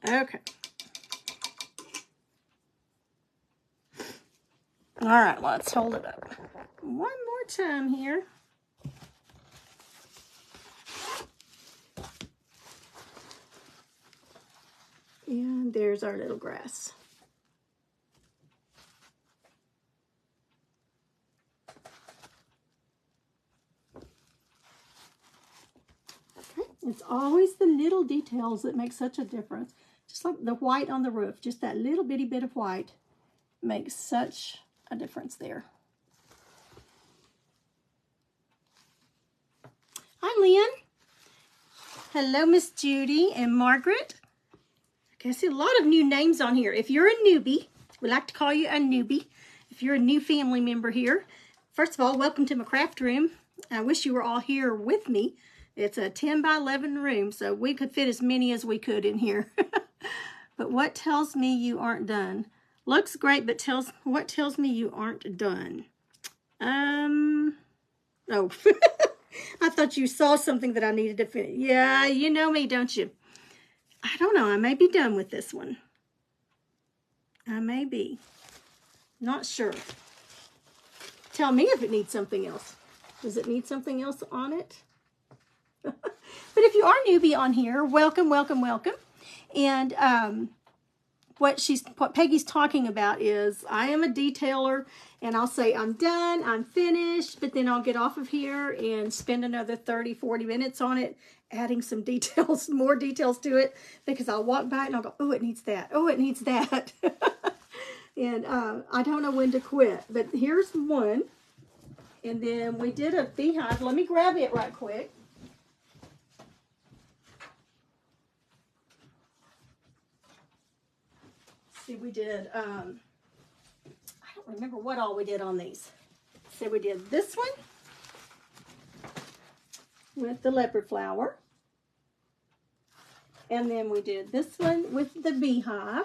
Okay. All right, let's hold it up one more time here. And there's our little grass. Okay, it's always the little details that make such a difference. Just like the white on the roof, just that little bitty bit of white makes such a difference there. Lynn. Hello, Miss Judy and Margaret. Okay, I see a lot of new names on here. If you're a newbie, we like to call you a newbie. If you're a new family member here, first of all, welcome to my craft room. I wish you were all here with me. It's a 10 by 11 room, so we could fit as many as we could in here. But what tells me you aren't done? Looks great, but what tells me you aren't done? Oh, I thought you saw something that I needed to finish. Yeah, you know me, don't you? I don't know. I may be done with this one. I may be. Not sure. Tell me if it needs something else. Does it need something else on it? But if you are newbie on here, welcome, welcome, welcome. And what Peggy's talking about is I am a detailer, and I'll say I'm done, I'm finished, but then I'll get off of here and spend another 30, 40 minutes on it, adding some details, more details to it, because I'll walk by it and I'll go, oh, it needs that. Oh, it needs that. And I don't know when to quit, but here's one. And then we did a beehive. Let me grab it right quick. See, we did, I don't remember what all we did on these. So we did this one with the leopard flower. And then we did this one with the beehive.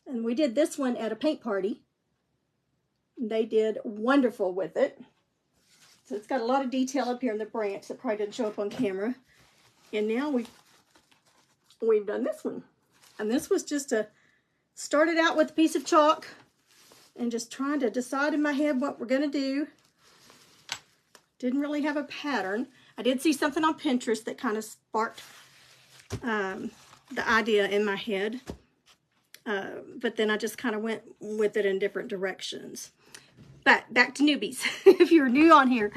And we did this one at a paint party. They did wonderful with it. So it's got a lot of detail up here in the branch that probably didn't show up on camera. And now we've done this one. And this was just started out with a piece of chalk and just trying to decide in my head what we're going to do. Didn't really have a pattern. I did see something on Pinterest that kind of sparked the idea in my head. But then I just kind of went with it in different directions. But back to newbies. If you're new on here,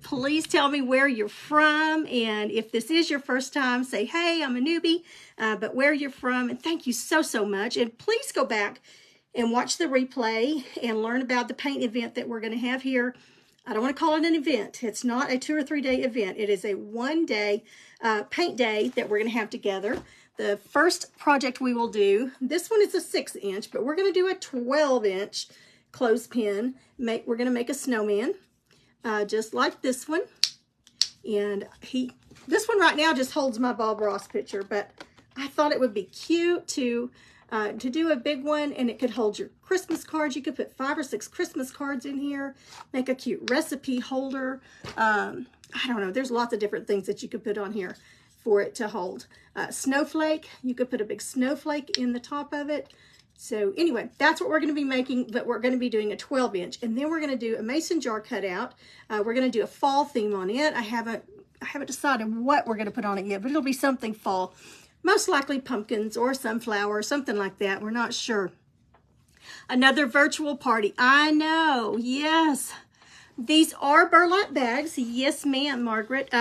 please tell me where you're from. And if this is your first time, say, hey, I'm a newbie, but where you're from. And thank you so, so much. And please go back and watch the replay and learn about the paint event that we're going to have here. I don't want to call it an event. It's not a 2 or 3 day event. It is a 1 day paint day that we're going to have together. The first project we will do, this one is a 6-inch, but we're going to do a 12-inch clothespin. We're going to make a snowman, just like this one. And this one right now just holds my Bob Ross picture, but I thought it would be cute to do a big one, and it could hold your Christmas cards. You could put 5 or 6 Christmas cards in here, make a cute recipe holder. I don't know. There's lots of different things that you could put on here for it to hold. Snowflake, you could put a big snowflake in the top of it. So anyway, that's what we're going to be making, but we're going to be doing a 12-inch. And then we're going to do a mason jar cutout. We're going to do a fall theme on it. I haven't decided what we're going to put on it yet, but it'll be something fall. Most likely pumpkins or sunflower or something like that. We're not sure. Another virtual party. I know. Yes. These are burlap bags. Yes, ma'am, Margaret.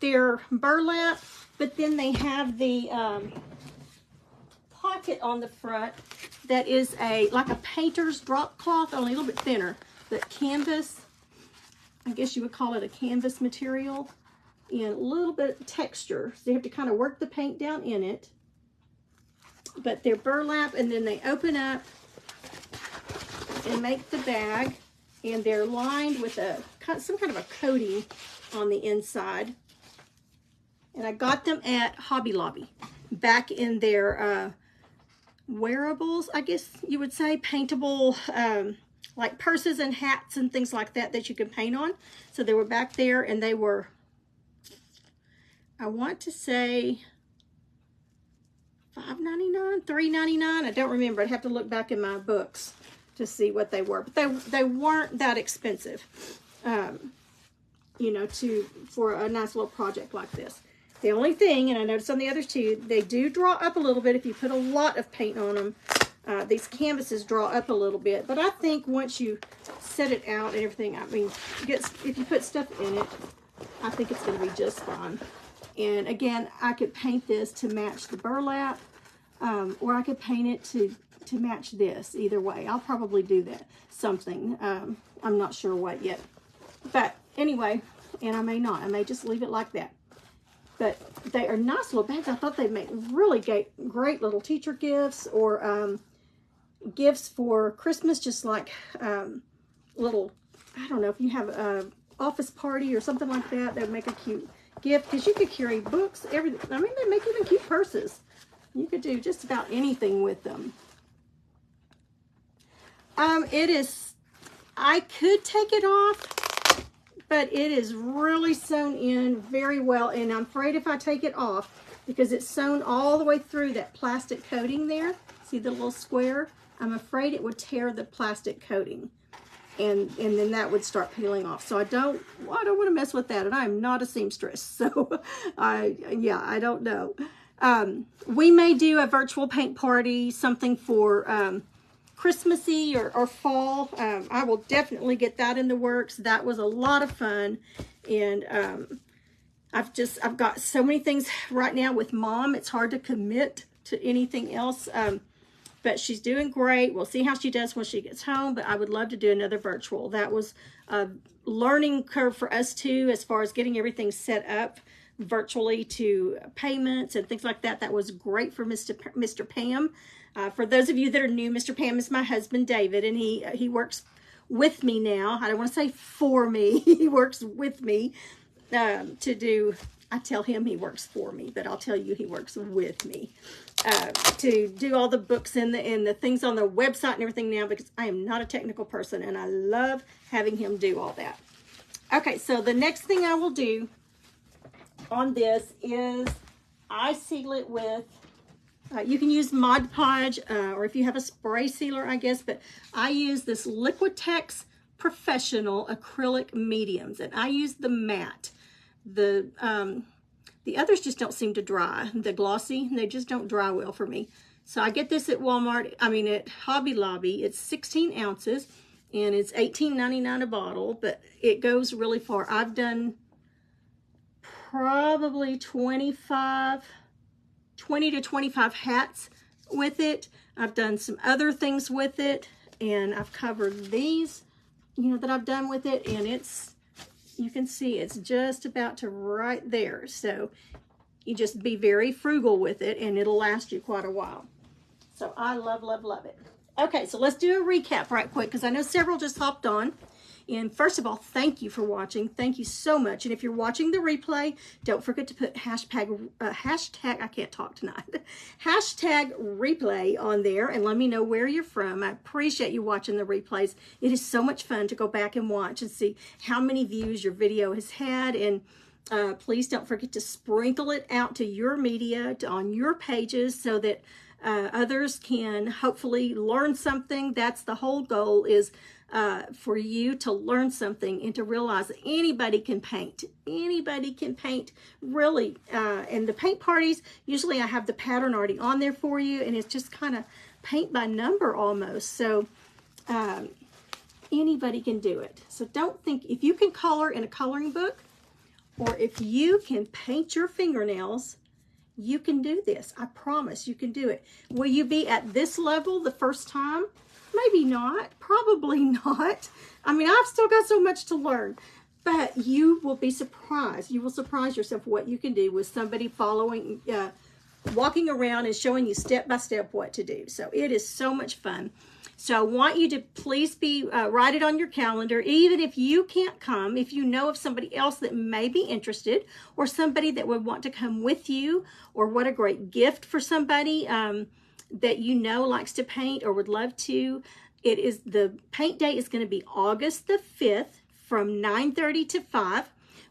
They're burlap, but then they have the pocket on the front that is like a painter's drop cloth, only a little bit thinner. But canvas, I guess you would call it a canvas material, and a little bit of texture. So you have to kind of work the paint down in it. But they're burlap, and then they open up and make the bag, and they're lined with some kind of a coating on the inside. And I got them at Hobby Lobby, back in their wearables, I guess you would say, paintable, like purses and hats and things like that that you can paint on. So they were back there, and they were, I want to say $5.99, $3.99. I don't remember. I'd have to look back in my books to see what they were. But they weren't that expensive, you know, for a nice little project like this. The only thing, and I noticed on the others too, they do draw up a little bit if you put a lot of paint on them. These canvases draw up a little bit, but I think once you set it out and everything, I mean, if you put stuff in it, I think it's going to be just fine. And again, I could paint this to match the burlap, or I could paint it to match this. Either way, I'll probably do that. Something. I'm not sure what yet. But anyway, and I may not. I may just leave it like that. But they are nice little bags. I thought they'd make really great little teacher gifts, or gifts for Christmas, just like little, I don't know, if you have a office party or something like that, they would make a cute gift, because you could carry books, everything. I mean, they make even cute purses. You could do just about anything with them. It is, I could take it off, but it is really sewn in very well, and I'm afraid if I take it off, because it's sewn all the way through that plastic coating there, see the little square? I'm afraid it would tear the plastic coating, and then that would start peeling off. So I don't want to mess with that, and I'm not a seamstress, so I don't know. We may do a virtual paint party, something for Christmassy or fall. I will definitely get that in the works. That was a lot of fun, and I've got so many things right now with Mom. It's hard to commit to anything else. But she's doing great. We'll see how she does when she gets home, but I would love to do another virtual. That was a learning curve for us too, as far as getting everything set up virtually to payments and things like that. That was great for Mr. Pam. For those of you that are new, Mr. Pam is my husband, David, and he works with me now. I don't want to say for me. He works with me to do, I tell him he works for me, but I'll tell you he works with me to do all the books and the things on the website and everything now, because I am not a technical person, and I love having him do all that. Okay, so the next thing I will do on this is I seal it with, you can use Mod Podge, or if you have a spray sealer, I guess, but I use this Liquitex Professional Acrylic Mediums, and I use the matte. The others just don't seem to dry. The glossy, they just don't dry well for me. So I get this at Walmart, at Hobby Lobby. It's 16 ounces, and it's $18.99 a bottle, but it goes really far. I've done probably 20 to 25 hats with it. I've done some other things with it, and I've covered these, that I've done with it, and you can see it's just about to right there. So you just be very frugal with it, and it'll last you quite a while. So I love, love, love it. Okay, so let's do a recap right quick, because I know several just hopped on. And first of all, thank you for watching. Thank you so much. And if you're watching the replay, don't forget to put hashtag, I can't talk tonight, hashtag replay on there, and let me know where you're from. I appreciate you watching the replays. It is so much fun to go back and watch and see how many views your video has had. And please don't forget to sprinkle it out to your media, on your pages, so that others can hopefully learn something. That's the whole goal, is for you to learn something and to realize that anybody can paint. Anybody can paint, really. And the paint parties, usually I have the pattern already on there for you, and it's just kind of paint by number almost. So anybody can do it. So don't think, if you can color in a coloring book, or if you can paint your fingernails, you can do this. I promise you can do it. Will you be at this level the first time? Maybe not. Probably not. I've still got so much to learn. But you will be surprised. You will surprise yourself what you can do with somebody following, walking around and showing you step by step what to do. So it is so much fun. So I want you to please write it on your calendar. Even if you can't come, if you know of somebody else that may be interested, or somebody that would want to come with you, or what a great gift for somebody that likes to paint or would love to. The paint day is going to be August the 5th from 9:30 to 5.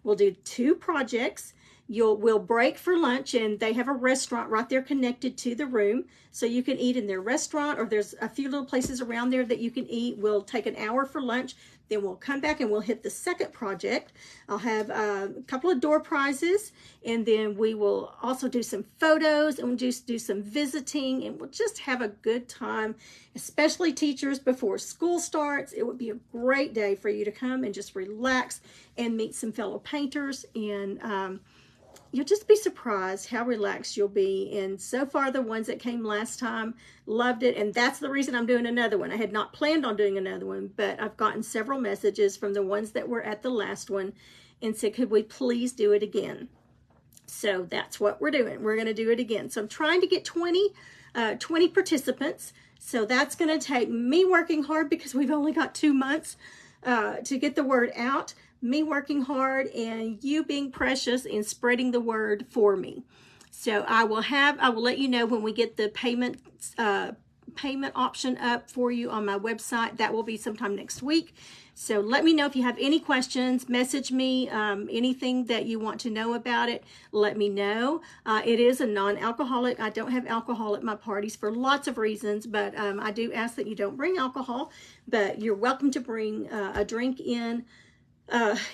We'll do 2 projects. We'll break for lunch, and they have a restaurant right there connected to the room, so you can eat in their restaurant, or there's a few little places around there that you can eat. We'll take an hour for lunch, then we'll come back and we'll hit the second project. I'll have a couple of door prizes, and then we will also do some photos, and we'll just do some visiting, and we'll just have a good time, especially teachers before school starts. It would be a great day for you to come and just relax and meet some fellow painters, and you'll just be surprised how relaxed you'll be. And so far, the ones that came last time loved it. And that's the reason I'm doing another one. I had not planned on doing another one, but I've gotten several messages from the ones that were at the last one and said, could we please do it again? So that's what we're doing. We're going to do it again. So I'm trying to get 20 participants. So that's going to take me working hard because we've only got 2 months to get the word out. Me working hard and you being precious and spreading the word for me. So I will let you know when we get the payment option up for you on my website. That will be sometime next week. So let me know if you have any questions. Message me anything that you want to know about it. Let me know. It is a non-alcoholic. I don't have alcohol at my parties for lots of reasons, but I do ask that you don't bring alcohol, but you're welcome to bring a drink in.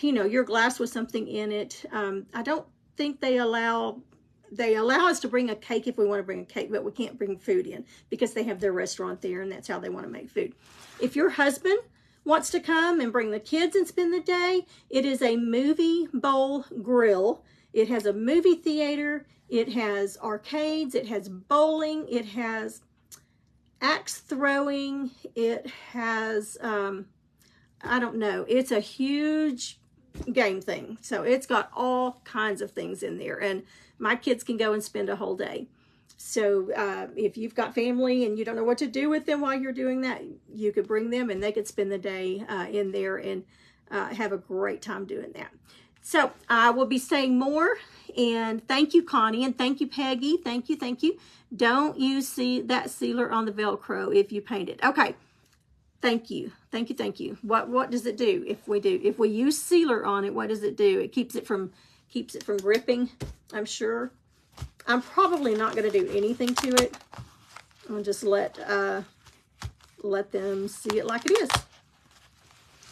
Your glass with something in it. I don't think they allow us to bring a cake if we want to bring a cake, but we can't bring food in because they have their restaurant there and that's how they want to make food. If your husband wants to come and bring the kids and spend the day, it is a movie bowl grill. It has a movie theater. It has arcades. It has bowling. It has axe throwing. It has, I don't know. It's a huge game thing. So it's got all kinds of things in there. And my kids can go and spend a whole day. So if you've got family and you don't know what to do with them while you're doing that, you could bring them and they could spend the day in there and have a great time doing that. So I will be saying more. And thank you, Connie. And thank you, Peggy. Thank you. Thank you. Don't use that sealer on the Velcro if you paint it. Okay. Thank you. Thank you. Thank you. What does it do if we use sealer on it? What does it do? It keeps it from gripping, I'm sure. I'm probably not going to do anything to it. I'll just let them see it like it is.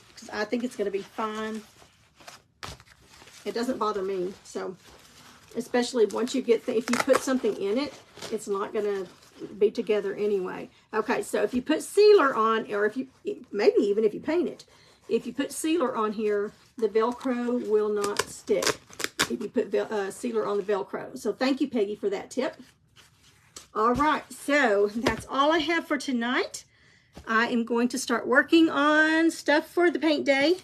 Because I think it's going to be fine. It doesn't bother me. So, especially once you get if you put something in it, it's not going to be together anyway. Okay, so if you put sealer on, or maybe even if you paint it, if you put sealer on here, the Velcro will not stick. If you put sealer on the Velcro. So thank you, Peggy, for that tip. All right, so that's all I have for tonight. I am going to start working on stuff for the paint day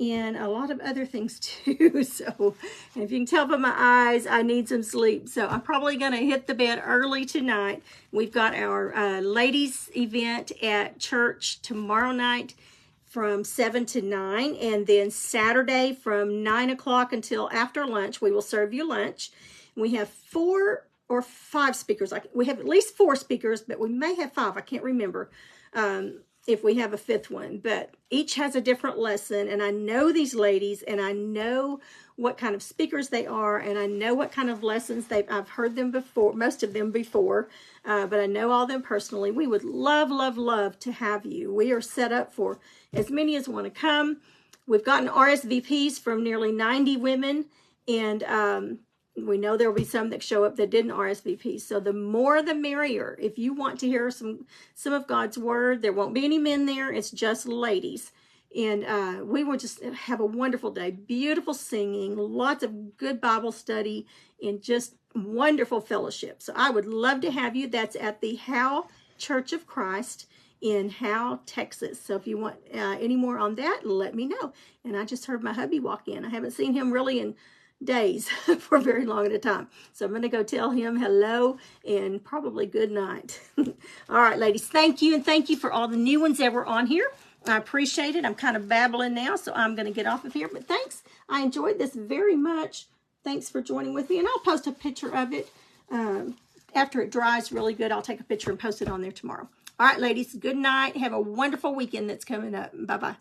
and a lot of other things too. So if you can tell by my eyes, I need some sleep. So I'm probably going to hit the bed early tonight. We've got our ladies event at church tomorrow night from 7 to 9, and then Saturday from 9 o'clock until after lunch, we will serve you lunch. We have 4 or 5 speakers. We have at least 4 speakers, but we may have 5. I can't remember if we have a 5th one, but each has a different lesson, and I know these ladies, and I know what kind of speakers they are, and I know what kind of lessons I've heard them before, most of them before, but I know all of them personally. We would love, love, love to have you. We are set up for as many as want to come. We've gotten RSVPs from nearly 90 women, and we know there will be some that show up that didn't RSVP. So the more the merrier. If you want to hear some of God's word, there won't be any men there. It's just ladies. And we will just have a wonderful day. Beautiful singing, lots of good Bible study, and just wonderful fellowship. So I would love to have you. That's at the Howe Church of Christ in Howe, Texas. So if you want any more on that, let me know. And I just heard my hubby walk in. I haven't seen him really in days for very long at a time. So I'm going to go tell him hello and probably good night. All right, ladies, thank you. And thank you for all the new ones that were on here. I appreciate it. I'm kind of babbling now, so I'm going to get off of here. But thanks. I enjoyed this very much. Thanks for joining with me. And I'll post a picture of it. After it dries really good, I'll take a picture and post it on there tomorrow. All right, ladies, good night. Have a wonderful weekend that's coming up. Bye-bye.